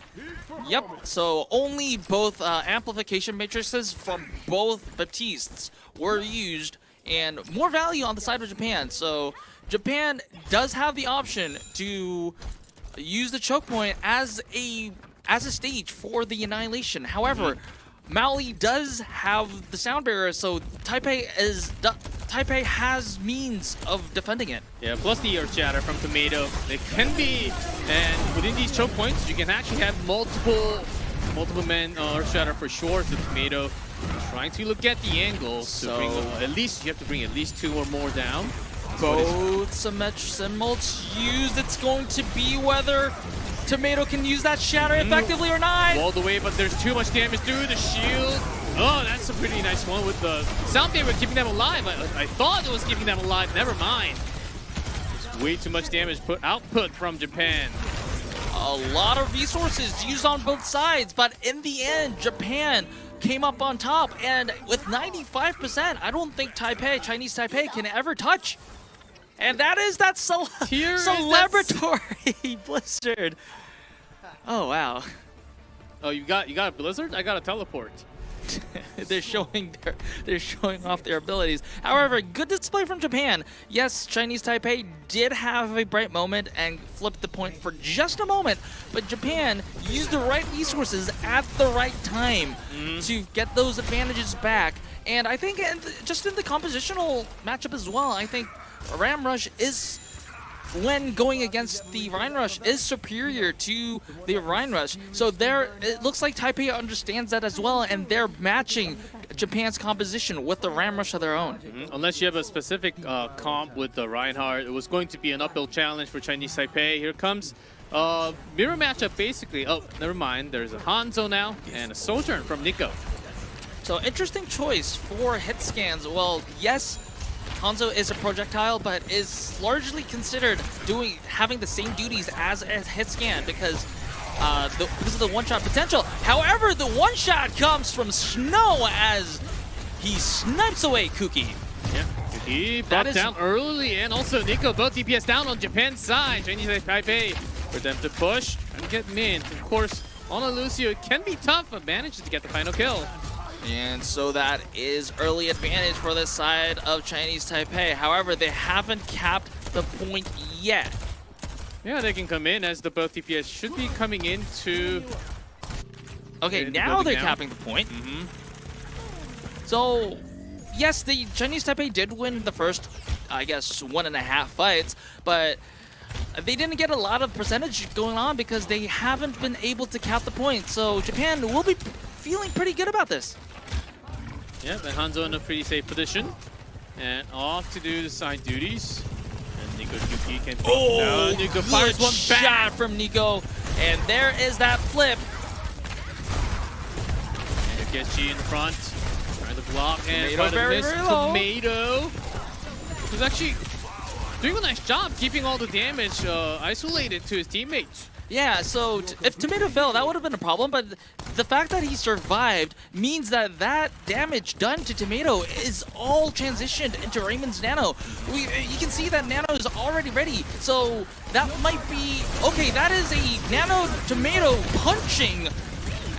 Yep, so only both amplification matrices from both Baptistes were used, and more value on the side of Japan. So Japan does have the option to use the choke point as a stage for the annihilation. However, Maui does have the sound barrier, so Taipei has means of defending it. Yeah, plus the Earth Shatter from Tomato. It can be, and within these choke points, you can actually have multiple men Earth Shatter for sure. So Tomato trying to look at the angle to bring at least, you have to bring at least 2 or more down. Both Simults used. It's going to be whether Tomato can use that Shatter effectively or not. All the way, but there's too much damage through the shield. Oh, that's a pretty nice one with the sound barrier keeping them alive. I thought it was keeping them alive. Never mind. There's way too much damage output from Japan. A lot of resources used on both sides, but in the end, Japan came up on top, and with 95%, I don't think Chinese Taipei can ever touch. And that is that celebratory Blizzard. Oh wow. Oh, you got a Blizzard? I got a teleport. they're showing off their abilities. However, good display from Japan. Yes, Chinese Taipei did have a bright moment and flipped the point for just a moment, but Japan used the right resources at the right time to get those advantages back. And I think just in the compositional matchup as well, I think Ram Rush is, when going against the Rhine Rush, is superior to the Rhine Rush. So it looks like Taipei understands that as well, and they're matching Japan's composition with the Ram Rush of their own. Unless you have a specific comp with the Reinhardt, it was going to be an uphill challenge for Chinese Taipei. Here comes mirror matchup basically. Oh, never mind. There's a Hanzo now and a Sojourn from Nico. So interesting choice for hit scans. Well, yes, Hanzo is a projectile, but is largely considered having the same duties as a hit scan because of the one-shot potential. However, the one-shot comes from Snow as he snipes away Kuki. Yeah, Kuki brought down early, and also Nico, both DPS down on Japan's side. Chinese Taipei for them to push and get Mint. Of course, on a Lucio, it can be tough, but manages to get the final kill. And so that is early advantage for the side of Chinese Taipei. However, they haven't capped the point yet. Yeah, they can come in as the both DPS should be coming into... Okay, now they're capping the point. So, yes, the Chinese Taipei did win the first, I guess, 1.5 fights, but they didn't get a lot of percentage going on because they haven't been able to cap the point. So Japan will be feeling pretty good about this. Yeah, but Hanzo in a pretty safe position. And off to do the side duties. And Nico Yuki can... Oh, Nico fires one back shot from Nico. And there is that flip. And Getchi in front. Trying to block and Tomato try to miss very low. Tomato. Who's actually doing a nice job keeping all the damage isolated to his teammates. Yeah, so if Tomato fell, that would have been a problem, but the fact that he survived means that that damage done to Tomato is all transitioned into Raymond's Nano. You can see that Nano is already ready, so that might be... Okay, that is a Nano Tomato punching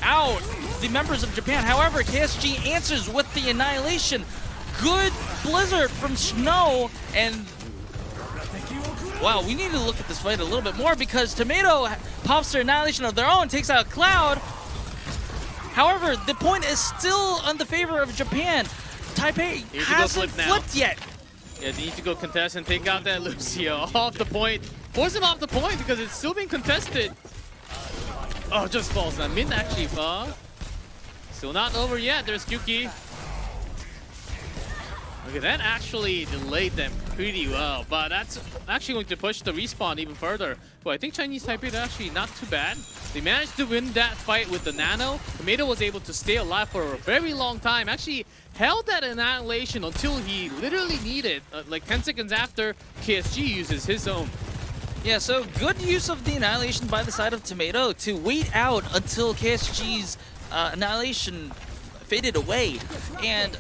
out the members of Japan. However, KSG answers with the Annihilation. Good Blizzard from Snow, and... Wow, we need to look at this fight a little bit more because Tomato pops their Annihilation of their own, takes out Cloud. However, the point is still on the favor of Japan. Taipei hasn't flipped yet. Yeah, they need to go contest and take out that Lucio off the point. Force him off the point because it's still being contested. Oh, just falls now. Min actually fall. Still not over yet. There's Kyuki. Okay, that actually delayed them pretty well, but that's actually going to push the respawn even further. But I think Chinese Taipei is actually not too bad. They managed to win that fight with the Nano. Tomato was able to stay alive for a very long time. Actually held that Annihilation until he literally needed, like 10 seconds after KSG uses his own. Yeah, so good use of the Annihilation by the side of Tomato to wait out until KSG's Annihilation faded away. And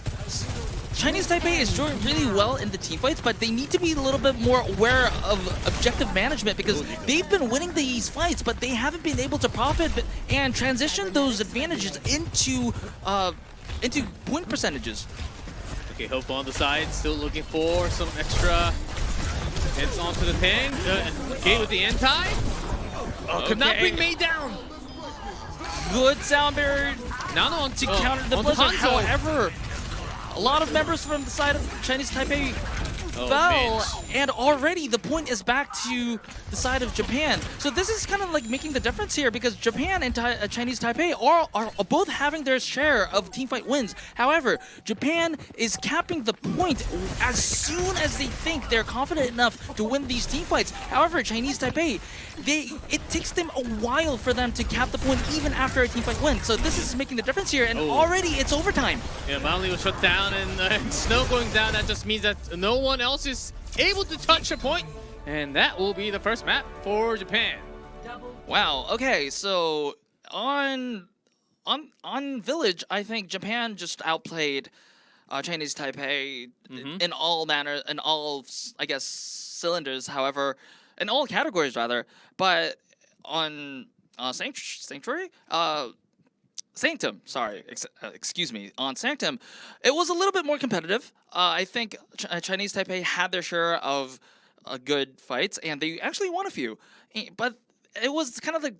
Chinese Taipei is doing really well in the team fights, but they need to be a little bit more aware of objective management because they've been winning these fights, but they haven't been able to profit and transition those advantages into point percentages. Okay, Hope on the side, still looking for some extra hits onto the tank. Okay, with the anti. Oh, could not bring Mei down. Good sound barrier Nano on to counter the Blizzard. However, a lot of members from the side of Chinese Taipei fell, and already the point is back to the side of Japan. So this is kind of like making the difference here because Japan and Chinese Taipei are both having their share of teamfight wins. However, Japan is capping the point as soon as they think they're confident enough to win these teamfights. However, Chinese Taipei, it takes them a while for them to cap the point even after a teamfight win. So this is making the difference here, and already it's overtime. Yeah, Manly was shut down, and Snow going down. That just means that no one else is able to touch a point, and that will be the first map for Japan. Wow. Okay, so on Village, I think Japan just outplayed Chinese Taipei in all I guess cylinders. However, in all categories rather. But on Sanctuary. Sanctum, sorry, excuse me, on Sanctum, it was a little bit more competitive. I think Chinese Taipei had their share of good fights, and they actually won a few. But it was kind of like,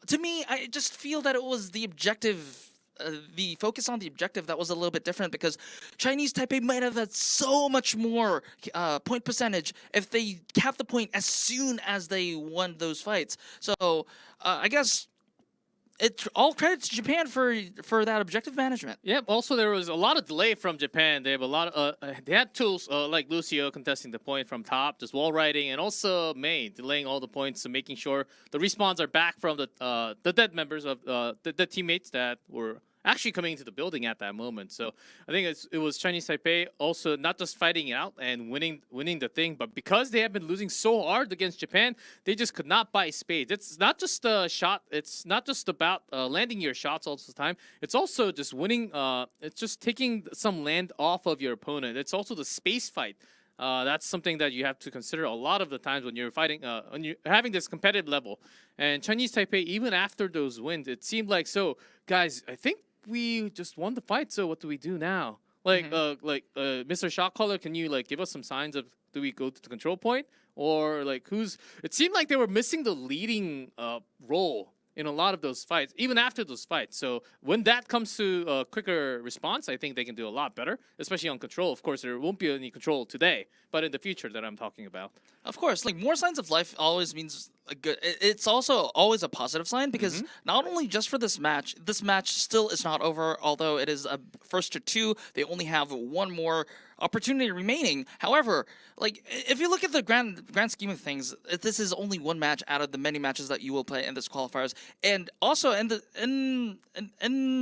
to me, I just feel that it was the objective, the focus on the objective that was a little bit different because Chinese Taipei might have had so much more point percentage if they capped the point as soon as they won those fights. So I guess it's all credit to Japan for that objective management. Yep. Also, there was a lot of delay from Japan. They have a lot of they had tools like Lucio contesting the point from top, just wall riding, and also Mei delaying all the points and making sure the respawns are back from the dead members of the teammates that were actually coming into the building at that moment. So I think it was Chinese Taipei also not just fighting it out and winning the thing, but because they have been losing so hard against Japan, they just could not buy spades. It's not just a shot. It's not just about landing your shots all the time. It's also just winning. It's just taking some land off of your opponent. It's also the space fight. That's something that you have to consider a lot of the times when you're fighting, when you're having this competitive level. And Chinese Taipei, even after those wins, it seemed like, so guys, I think we just won the fight, so what do we do now? Like, Mr. Shot Caller, can you like give us some signs of, do we go to the control point, or like it seemed like they were missing the leading role in a lot of those fights, even after those fights. So when that comes to a quicker response, I think they can do a lot better, especially on control. Of course, there won't be any control today, but in the future that I'm talking about. Of course, like more signs of life always means a good. It's also always a positive sign because not only just for this match still is not over. Although it is a first to 2, they only have one more opportunity remaining. However, like if you look at the grand scheme of things, this is only one match out of the many matches that you will play in this qualifiers. And also in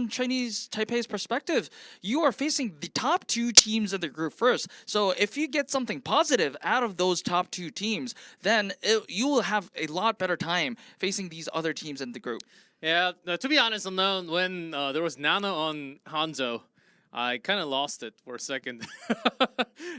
Chinese Taipei's perspective, you are facing the top 2 teams in the group first. So if you get something positive out of those top 2 teams, then you will have a lot better time facing these other teams in the group. Yeah, to be honest, unknown when there was Nano on Hanzo, I kind of lost it for a second.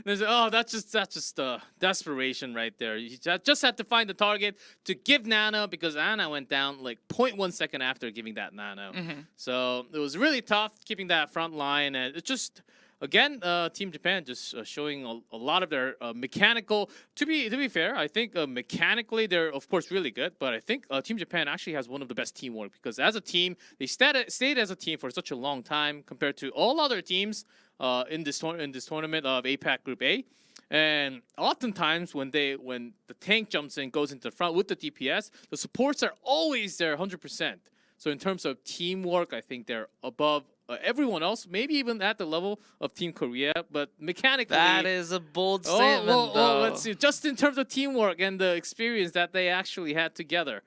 That's just desperation right there. You just had to find the target to give Nano because Anna went down like 0.1 second after giving that Nano. So it was really tough keeping that front line, and it just. Again, Team Japan just showing a lot of their mechanical. To be fair, I think mechanically they're of course really good, but I think Team Japan actually has one of the best teamwork because as a team they stayed as a team for such a long time compared to all other teams in this tournament of APAC Group A. And oftentimes when the tank jumps in, goes into the front with the DPS, the supports are always there 100%. So in terms of teamwork, I think they're above everyone else, maybe even at the level of Team Korea, but mechanically... That is a bold statement, well, let's see. Just in terms of teamwork and the experience that they actually had together.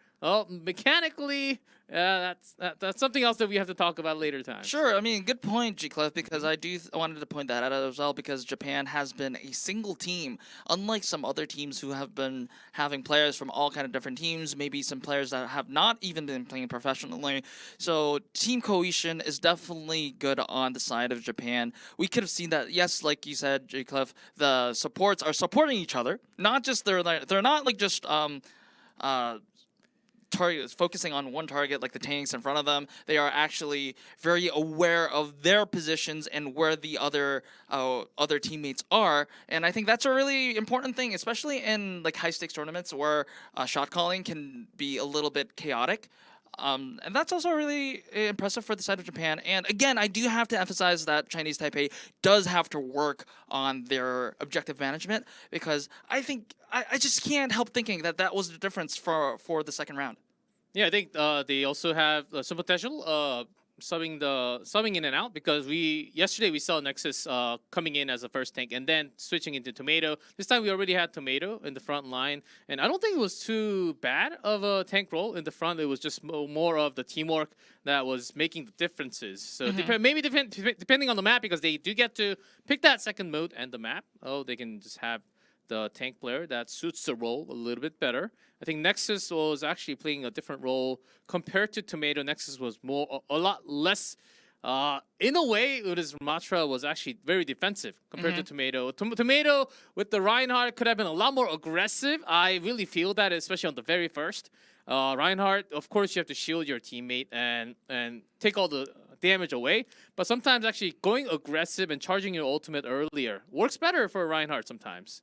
Mechanically, that's something else that we have to talk about later time. Sure, I mean, good point, G-Clef, because I wanted to point that out as well, because Japan has been a single team, unlike some other teams who have been having players from all kind of different teams, maybe some players that have not even been playing professionally. So team cohesion is definitely good on the side of Japan. We could have seen that, yes, like you said, G-Clef, the supports are supporting each other, not just they're not like just targets focusing on one target like the tanks in front of them. They are actually very aware of their positions and where the other teammates are, and I think that's a really important thing, especially in like high stakes tournaments where shot calling can be a little bit chaotic. And that's also really impressive for the side of Japan. And again, I do have to emphasize that Chinese Taipei does have to work on their objective management, because I think I just can't help thinking that was the difference for the second round. Yeah, I think they also have some potential subbing in and out, because yesterday we saw Nexus coming in as a first tank and then switching into Tomato. This time we already had Tomato in the front line, and I don't think it was too bad of a tank role in the front. It was just more of the teamwork that was making the differences. So depending on the map, because they do get to pick that second mode and the map. They can just have the tank player that suits the role a little bit better. I think Nexus was actually playing a different role compared to Tomato. Nexus was a lot less. In a way, Ramatra was actually very defensive compared to Tomato. Tomato with the Reinhardt could have been a lot more aggressive. I really feel that, especially on the very first. Reinhardt, of course, you have to shield your teammate and take all the damage away. But sometimes actually going aggressive and charging your ultimate earlier works better for Reinhardt sometimes.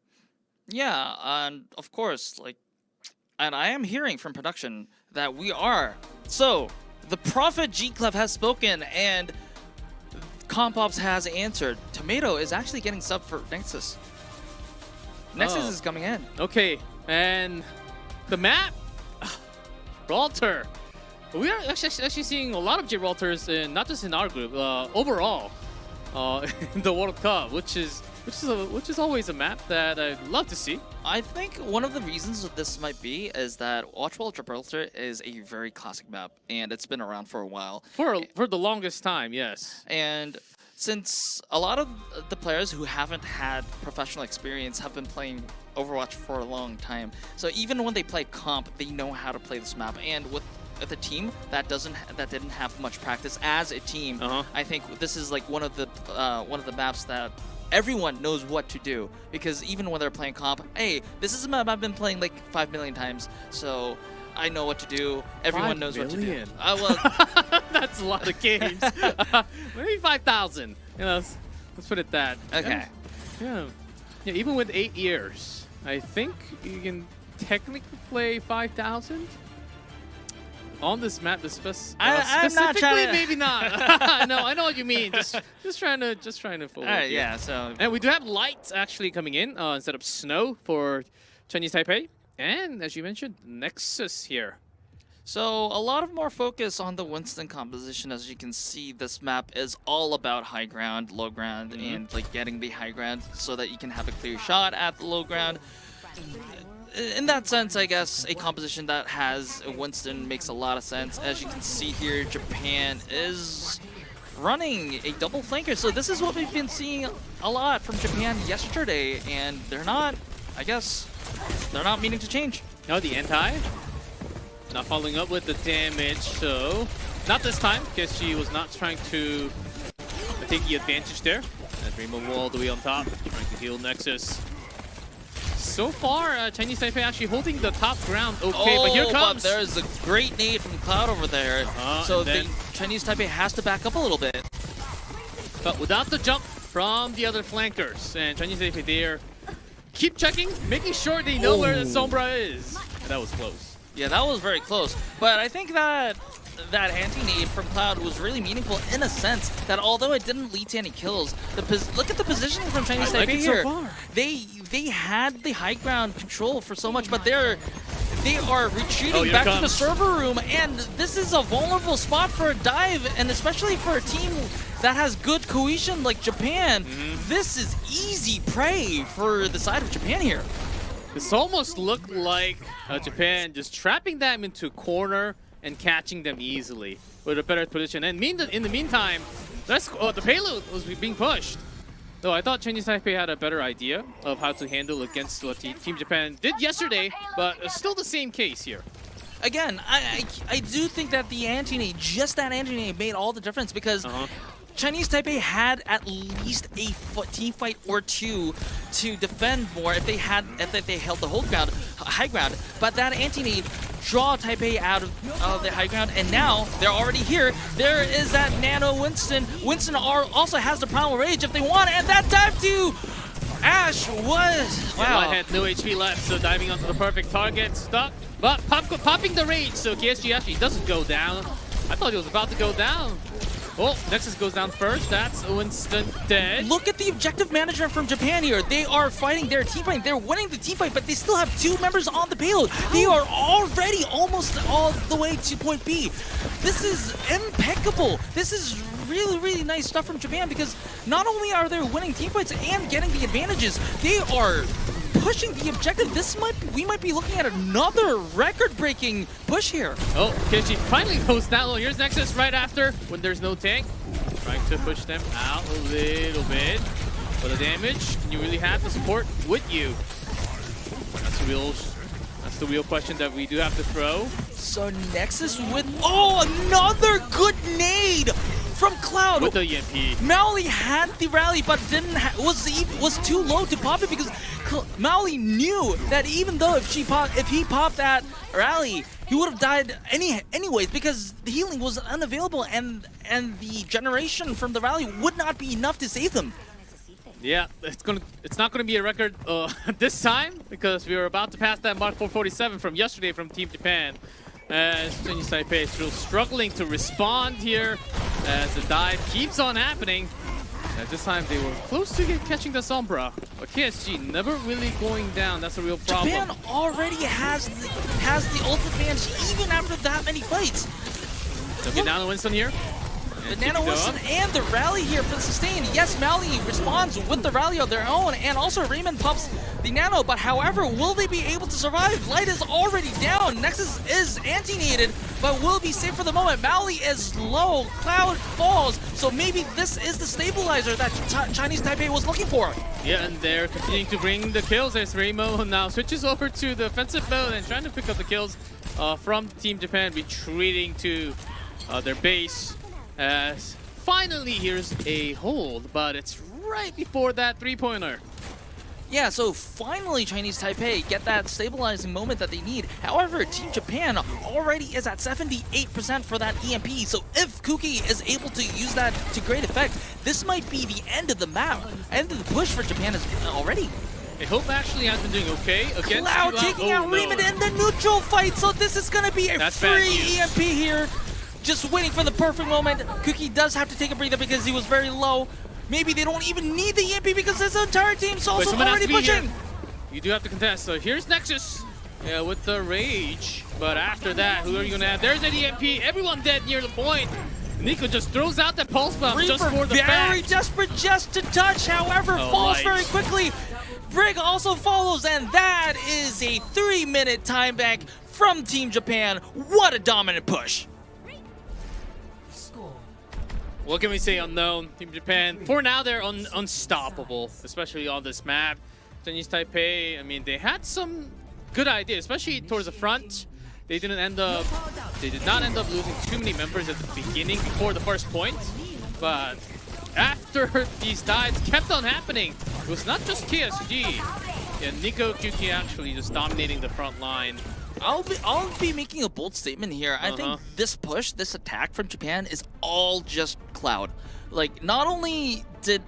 Yeah, and of course, and I am hearing from production that we are. So, the Prophet G-Clef has spoken, and Compops has answered. Tomato is actually getting subbed for Nexus. Nexus is coming in. Okay, and the map, Gibraltar. We are actually seeing a lot of Gibraltars, not just in our group, overall, in the World Cup, which is always a map that I'd love to see. I think one of the reasons that this might be is that Watchpoint Gibraltar is a very classic map, and it's been around for a while. For the longest time, yes. And since a lot of the players who haven't had professional experience have been playing Overwatch for a long time, so even when they play comp, they know how to play this map. And with a team that didn't have much practice as a team, I think this is like one of the maps that everyone knows what to do, because even when they're playing comp, hey, this is a map I've been playing like 5 million times, so I know what to do. Everyone knows what to do. Well, that's a lot of games. Maybe 5,000. Let's put it that. Okay. Yeah. Even with 8 years, I think you can technically play 5,000. On this map, I'm specifically, not trying to... maybe not. No, I know what you mean. Just trying to fool. All right, yeah. So, and we do have lights actually coming in instead of snow for Chinese Taipei. And as you mentioned, Nexus here. So a lot of more focus on the Winston composition. As you can see, this map is all about high ground, low ground, and like getting the high ground so that you can have a clear shot at the low ground. In that sense, I guess a composition that has Winston makes a lot of sense. As you can see here, Japan is running a double flanker. So this is what we've been seeing a lot from Japan yesterday, and they're not, I guess, they're not meaning to change. No, the anti. Not following up with the damage, so not this time, because she was not trying to take the advantage there. And Remo all the way on top, trying to heal Nexus. So far, Chinese Taipei actually holding the top ground okay, but here comes. But there's a great nade from Cloud over there. So the Chinese Taipei has to back up a little bit. But without the jump from the other flankers, and Chinese Taipei there keep checking, making sure they know where the Sombra is. And that was close. Yeah, that was very close. But I think that that anti-nade from Cloud was really meaningful in a sense that although it didn't lead to any kills, look at the positioning from Chinese Taipei here. So far. They had the high ground control for so much, but they are retreating back to the server room, and this is a vulnerable spot for a dive, and especially for a team that has good cohesion like Japan. This is easy prey for the side of Japan here. This almost looked like Japan just trapping them into a corner and catching them easily with a better position. And in the meantime, the payload was being pushed. Though I thought Chinese Taipei had a better idea of how to handle against what Team Japan did yesterday, but it's still the same case here. Again, I do think that the anti-nade, just that anti-nade made all the difference because Chinese Taipei had at least a team fight or two to defend more if they held the high ground. But that anti-nade draw Taipei out of the high ground, and now they're already here. There is that Nano Winston. Winston also has the Primal Rage if they want, and that dive to Ash was wow. Had no HP left, so diving onto the perfect target, stuck. But popping the rage, so KSG actually doesn't go down. I thought he was about to go down. Oh, Nexus goes down first. That's Winston dead. Look at the objective management from Japan here. They are fighting their team fight. They're winning the team fight, but they still have 2 members on the payload. They are already almost all the way to point B. This is impeccable. This is really, really nice stuff from Japan because not only are they winning team fights and getting the advantages, they are pushing the objective. We might be looking at another record-breaking push here. Oh, KSG finally goes down low. Here's Nexus right after when there's no tank. Trying to push them out a little bit. For the damage, can you really have the support with you? That's the real question that we do have to throw. So Nexus with another good nade from Cloud. With the EMP. Maoli had the rally, but was too low to pop it because Maoli knew that even though if he popped that rally, he would have died anyways because the healing was unavailable and the generation from the rally would not be enough to save them. Yeah, it's not gonna be a record this time because we were about to pass that mark 447 from yesterday from Team Japan. As Chinese Taipei is still struggling to respond here as the dive keeps on happening. At this time they were close to catching the Sombra, but KSG never really going down. That's a real problem. Japan already has the ult advantage even after that many fights. So get Nano Winston here. The Nano Winston and the rally here for the sustain. Yes, Maoli responds with the rally of their own, and also Raymond pops the Nano, but however, will they be able to survive? Light is already down. Nexus is anti-naded, but will be safe for the moment. Maoli is low. Cloud falls, so maybe this is the stabilizer that Chinese Taipei was looking for. Yeah, and they're continuing to bring the kills as Remo now switches over to the offensive mode and trying to pick up the kills from Team Japan, retreating to their base. As finally here's a hold, but it's right before that 3-pointer. Yeah, so finally Chinese Taipei get that stabilizing moment that they need. However, Team Japan already is at 78% for that EMP, so if Kuki is able to use that to great effect, this might be the end of the map, end of the push for Japan already. Hope actually has been doing okay against Cloud taking out Raymond in the neutral fight, so this is going to be a free EMP here. Just waiting for the perfect moment. Kuki does have to take a breather because he was very low. Maybe they don't even need the EMP because this entire team's also already pushing. You do have to contest. So here's Nexus. Yeah, with the rage. But after that, who are you gonna have? There's an EMP. Everyone dead near the point. Nico just throws out the pulse bomb Reaper just for the very fact. desperate just to touch, however, falls light. very quickly. Brig also follows, and that is a 3-minute time bank from Team Japan. What a dominant push. What can we say? Unknown. Team Japan. For now, they're unstoppable, especially on this map. Chinese Taipei, I mean, they had some good ideas, especially towards the front. They did not end up losing too many members at the beginning before the first point. But after these dives kept on happening, it was not just KSG. Yeah, Nico QQ actually just dominating the front line. I'll be making a bold statement here. I think this push, this attack from Japan is all just Cloud. Like, not only did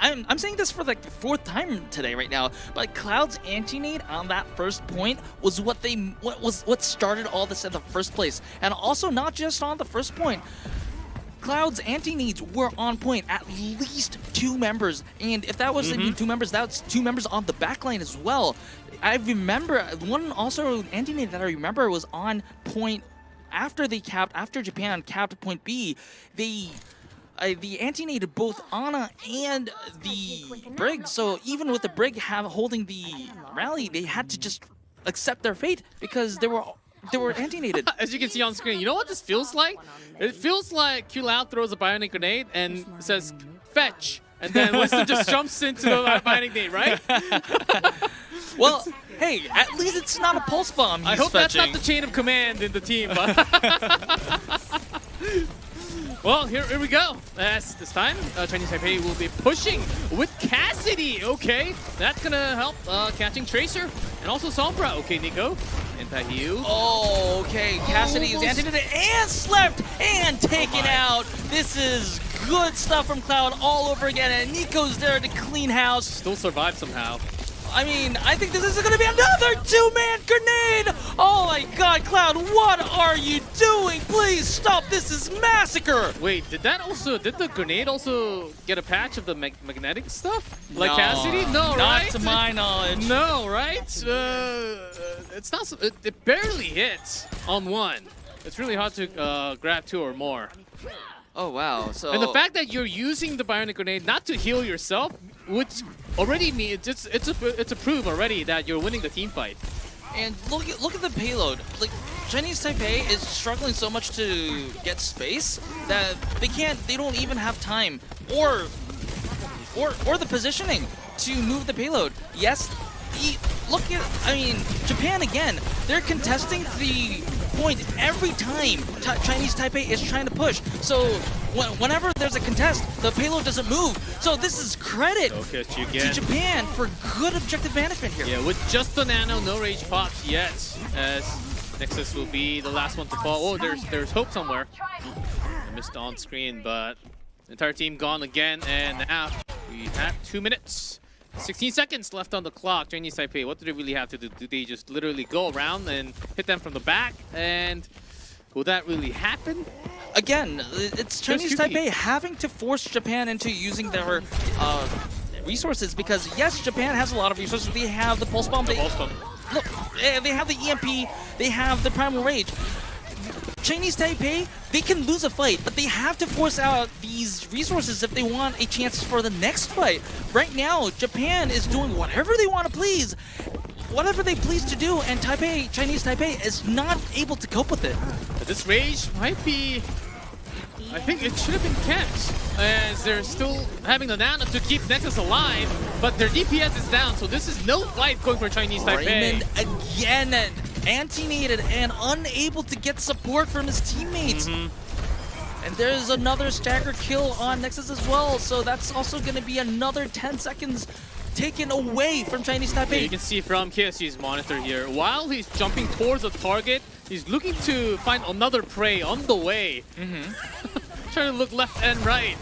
I'm saying this for like the 4th time today right now, but Cloud's anti-nade on that first point was what started all this in the first place. And also not just on the first point. Cloud's anti-nades were on point, at least 2 members. And if that wasn't even 2 members, that's 2 members on the backline as well. I remember one also anti-nade that I remember was on point after Japan capped point B. The anti-nade both Ana and the Brig, so even with the Brig holding the rally, they had to just accept their fate because they were anti-naded. As you can see on screen, you know what this feels like? It feels like Q-Loud throws a bionic grenade and says, fetch! And then Winston just jumps into the bionic nade, right? Well, hey, at least it's not a pulse bomb I hope fetching. that's not the chain of command in the team. Well, here we go. As this time, Chinese Taipei will be pushing with Cassidy. Okay, that's gonna help catching Tracer and also Sombra. Okay, Nico and Tahiu. Oh, okay. Cassidy is anti-naded and slept and taken out. This is good stuff from Cloud all over again, and Nico's there to clean house. Still survived somehow. I mean, I think this is going to be another 2-man grenade! Oh my god, Cloud, what are you doing? Please stop, this is massacre! Wait, did the grenade also get a patch of the magnetic stuff? Like No, Cassidy? No, not right? to my knowledge. No, right? It's not, it barely hits on 1. It's really hard to grab 2 or more. Oh wow, so... And the fact that you're using the bionic grenade not to heal yourself, which already means it's a proof already that you're winning the team fight. And look at the payload. Like, Chinese Taipei is struggling so much to get space that they don't even have time or the positioning to move the payload. Yes, Japan again, they're contesting the point every time Chinese Taipei is trying to push. So whenever there's a contest, the payload doesn't move. So this is credit to Japan for good objective management here. Yeah, with just the nano, no rage pops yet, as Nexus will be the last one to fall. Oh, there's hope somewhere. I missed on screen, but the entire team gone again, and now we have 2 minutes. 16 seconds left on the clock. Chinese Taipei, what do they really have to do? Do they just literally go around and hit them from the back? And will that really happen? Again, it's Chinese Taipei having to force Japan into using their resources because, yes, Japan has a lot of resources. They have the Pulse Bomb. Look, they have the EMP. They have the Primal Rage. Chinese Taipei, they can lose a fight, but they have to force out these resources if they want a chance for the next fight. Right now, Japan is doing whatever they want to please, whatever they please to do, and Chinese Taipei is not able to cope with it. But this rage might be... I think it should have been kept, as they're still having the nano to keep Nexus alive, but their DPS is down, so this is no fight going for Chinese Taipei. Raymond again, anti-naded and unable to get support from his teammates. And there's another stagger kill on Nexus as well, so that's also going to be another 10 seconds taken away from Chinese Taipei. Yeah, you can see from KSG's monitor here, while he's jumping towards the target, he's looking to find another prey on the way. Trying to look left and right,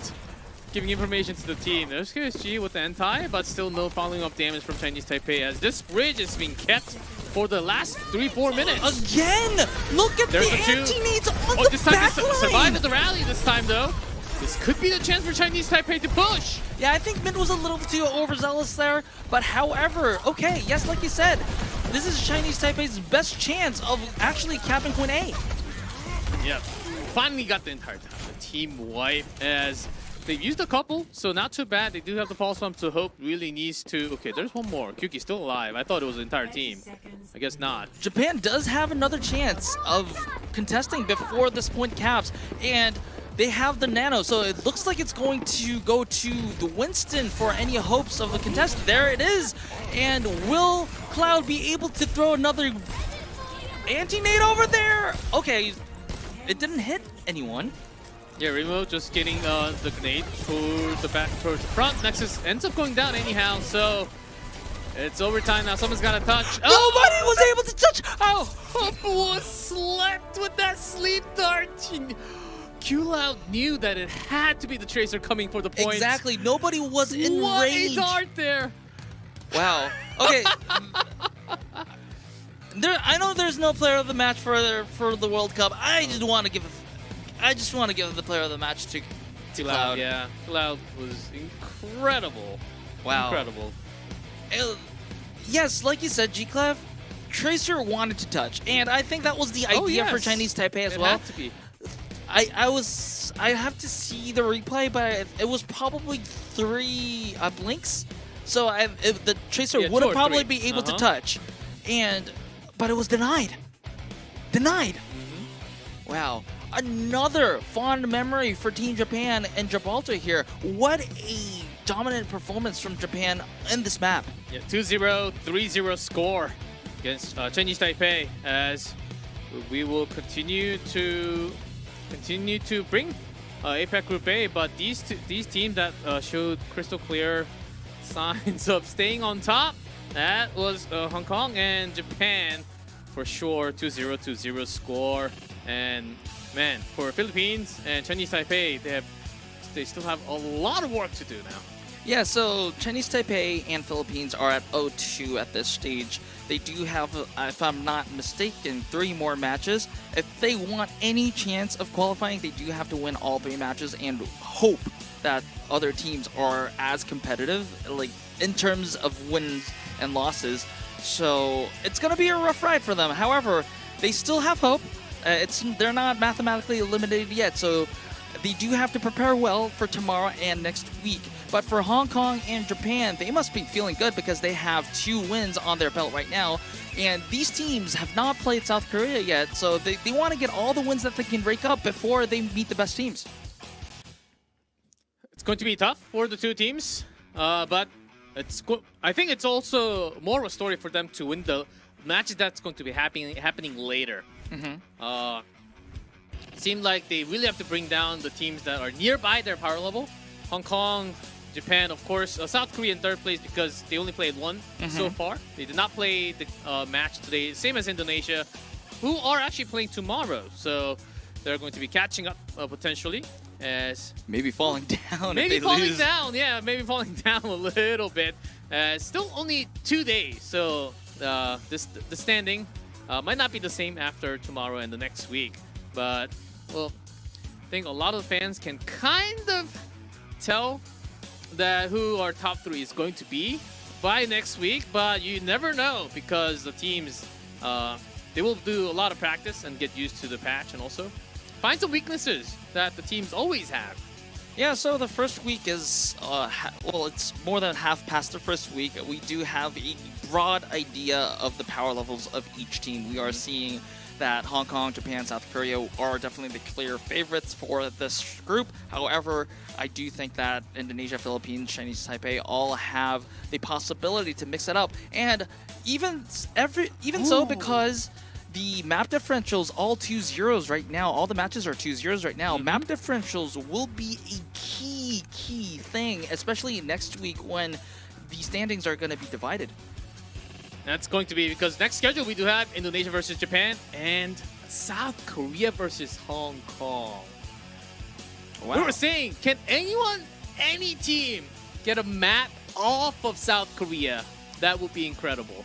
giving information to the team. There's KSG with the anti, but still no following up damage from Chinese Taipei, as this bridge is being kept for the last 3-4 minutes. Again! Look at There's the the anti-nades on the this time back they line! survived at the rally this time, though. This could be the chance for Chinese Taipei to push. Yeah, I think Mid was a little too overzealous there, but however, okay, yes, like you said, this is Chinese Taipei's best chance of actually capping Point A. Yep. Finally got the entire time. The team wipe as they've used a couple, so not too bad. They do have the pulse pump, so Hope really needs to... Okay, there's one more. Kyuki's still alive. I thought it was the entire team. I guess not. Japan does have another chance of contesting before this point caps, and they have the nano, so it looks like it's going to go to the Winston for any hopes of a contest. There it is, and will Cloud be able to throw another anti-nade over there? Okay, it didn't hit anyone. Yeah, Remo just getting the grenade towards the back, towards the front. Nexus ends up going down anyhow, so it's overtime now. Someone's got to touch. Nobody was able to touch. Oh, Hope was slept with that sleep dart. Q-Loud knew that it had to be the Tracer coming for the point. exactly. Nobody was in What range. a dart there. Wow. Okay. I know there's no player of the match for the World Cup. I just want to give the player of the match to Cloud. Yeah, Cloud was incredible. Wow. Incredible. Yes, like you said, G-Clef, Tracer wanted to touch, and I think that was the idea for yes. Chinese Taipei as It well. had to be. I have to see the replay, but it was probably 3 blinks, so the Tracer Yeah, would 2 have or probably 3. be able to touch, but it was denied. Denied. Wow. Another fond memory for Team Japan and Gibraltar here. What a dominant performance from Japan in this map. Yeah, 2-0, 3-0 score against Chinese Taipei as we will continue to bring APAC Group A, but these teams that showed crystal clear signs of staying on top, that was Hong Kong and Japan for sure. 2-0, 2-0 score. And man, for Philippines and Chinese Taipei, they still have a lot of work to do now. Yeah, so Chinese Taipei and Philippines are at 0-2 at this stage. They do have, if I'm not mistaken, 3 more matches. If they want any chance of qualifying, they do have to win all 3 matches and hope that other teams are as competitive, like in terms of wins and losses. So it's going to be a rough ride for them. However, they still have hope. They're not mathematically eliminated yet, so they do have to prepare well for tomorrow and next week. But for Hong Kong and Japan, they must be feeling good because they have 2 wins on their belt right now. And these teams have not played South Korea yet, so they want to get all the wins that they can rake up before they meet the best teams. It's going to be tough for the 2 teams, but I think it's also more of a story for them to win the matches that's going to be happening later. It seemed like they really have to bring down the teams that are nearby their power level. Hong Kong, Japan, of course. South Korea in 3rd place because they only played 1 so far. They did not play the match today, same as Indonesia, who are actually playing tomorrow. So they're going to be catching up potentially. As Maybe falling down. maybe if they falling lose. down, yeah, maybe falling down a little bit. Still only 2 days, so the standing might not be the same after tomorrow and the next week. But, well, I think a lot of the fans can kind of tell that who our top 3 is going to be by next week, but you never know because the teams, they will do a lot of practice and get used to the patch and also find some weaknesses that the teams always have. Yeah, so the first week is, well, it's more than half past the first week. We do have a broad idea of the power levels of each team. We are seeing that Hong Kong, Japan, South Korea are definitely the clear favorites for this group. However, I do think that Indonesia, Philippines, Chinese Taipei all have the possibility to mix it up. And even so, because the map differentials all 2-0s right now. All the matches are 2-0s right now. Map differentials will be a key thing, especially next week when the standings are going to be divided. That's going to be because next schedule we do have Indonesia versus Japan and South Korea versus Hong Kong. Wow. We were saying, can any team get a map off of South Korea? That would be incredible.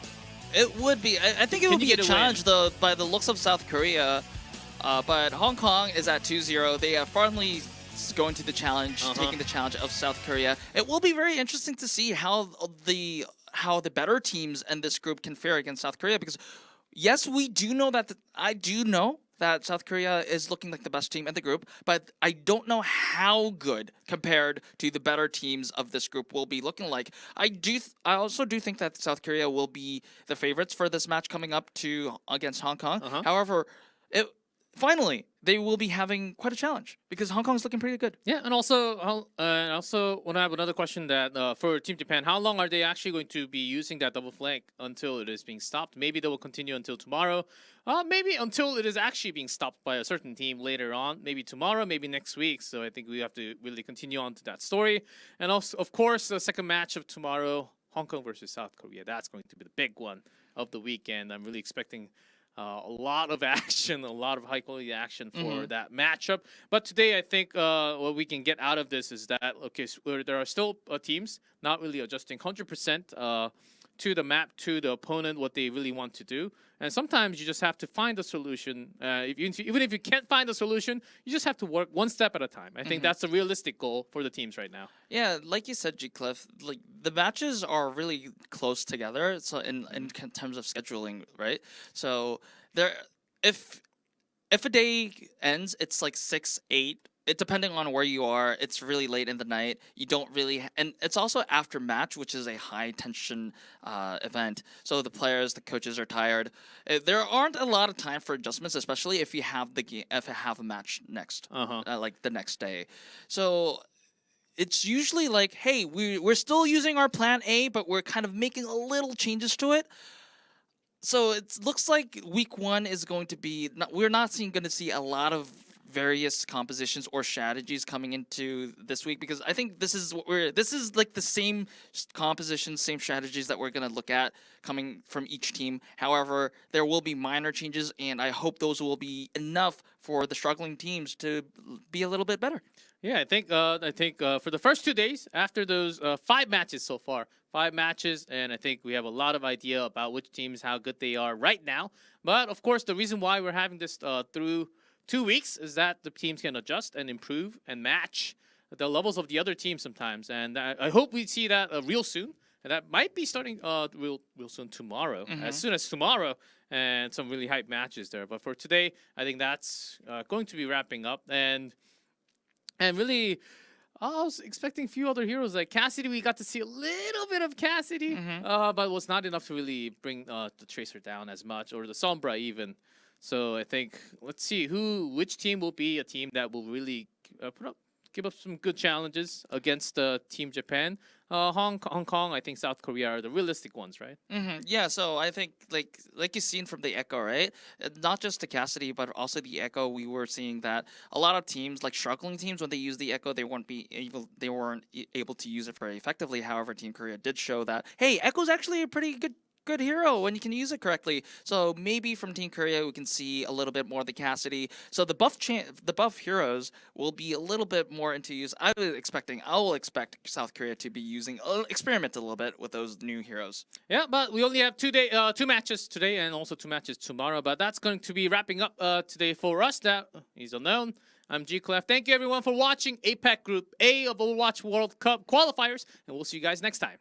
It would be. I think it would be a challenge, though, by the looks of South Korea. But Hong Kong is at 2-0. They are finally going to the challenge, taking the challenge of South Korea. It will be very interesting to see how how the better teams in this group can fare against South Korea, because yes, we do know that I do know that South Korea is looking like the best team in the group, but I don't know how good compared to the better teams of this group will be looking like. I also do think that South Korea will be the favorites for this match coming up against Hong Kong. However, finally they will be having quite a challenge because Hong Kong is looking pretty good. Yeah, and also when I have another question that for Team Japan, how long are they actually going to be using that double flank until it is being stopped? Maybe they will continue until tomorrow. Maybe until it is actually being stopped by a certain team later on. Maybe tomorrow, maybe next week. So I think we have to really continue on to that story. And also, of course, the second match of tomorrow, Hong Kong versus South Korea. That's going to be the big one of the weekend. I'm really expecting a lot of action, a lot of high-quality action for that matchup. But today, I think what we can get out of this is that, okay, so there are still teams not really adjusting 100% to the map, to the opponent, what they really want to do. And sometimes you just have to find a solution. Even if you can't find a solution, you just have to work one step at a time. I think that's a realistic goal for the teams right now. Yeah, like you said, G. Cliff, like the matches are really close together. So in terms of scheduling, right? So if a day ends, it's like 6, 8. It depending on where you are, it's really late in the night. You don't really, and it's also after match, which is a high tension event. So the players, the coaches are tired. There aren't a lot of time for adjustments, especially if you have a match next, like the next day. So it's usually like, hey, we're still using our plan A, but we're kind of making a little changes to it. So it looks like week 1 is going to be. We're not going to see a lot of various compositions or strategies coming into this week, because I think this is like the same compositions, same strategies that we're going to look at coming from each team. However, there will be minor changes, and I hope those will be enough for the struggling teams to be a little bit better. Yeah, I think for the first 2 days after those 5 matches so far, 5 matches, and I think we have a lot of idea about which teams, how good they are right now. But of course, the reason why we're having this through 2 weeks is that the teams can adjust and improve and match the levels of the other team sometimes. And I hope we see that real soon. And that might be starting real soon tomorrow, as soon as tomorrow, and some really hype matches there. But for today, I think that's going to be wrapping up. And really, I was expecting a few other heroes like Cassidy. We got to see a little bit of Cassidy, but it was not enough to really bring the Tracer down as much, or the Sombra even. So I think let's see which team will be a team that will really give up some good challenges against Team Japan. Hong Kong, I think South Korea are the realistic ones, right? Yeah, so I think like you've seen from the Echo, right? Not just the Cassidy, but also the Echo. We were seeing that a lot of teams, like struggling teams, when they use the Echo, they weren't able to use it very effectively. However, Team Korea did show that, hey, Echo's actually a pretty good hero when you can use it correctly. So maybe from Team Korea we can see a little bit more of the Cassidy. So the buff heroes will be a little bit more into use. I will expect South Korea to be experiment a little bit with those new heroes. Yeah, but we only have 2 matches today and also 2 matches tomorrow. But that's going to be wrapping up today for us. That is unknown. I'm G. Clef. Thank you everyone for watching APAC Group A of Overwatch World Cup Qualifiers, and we'll see you guys next time.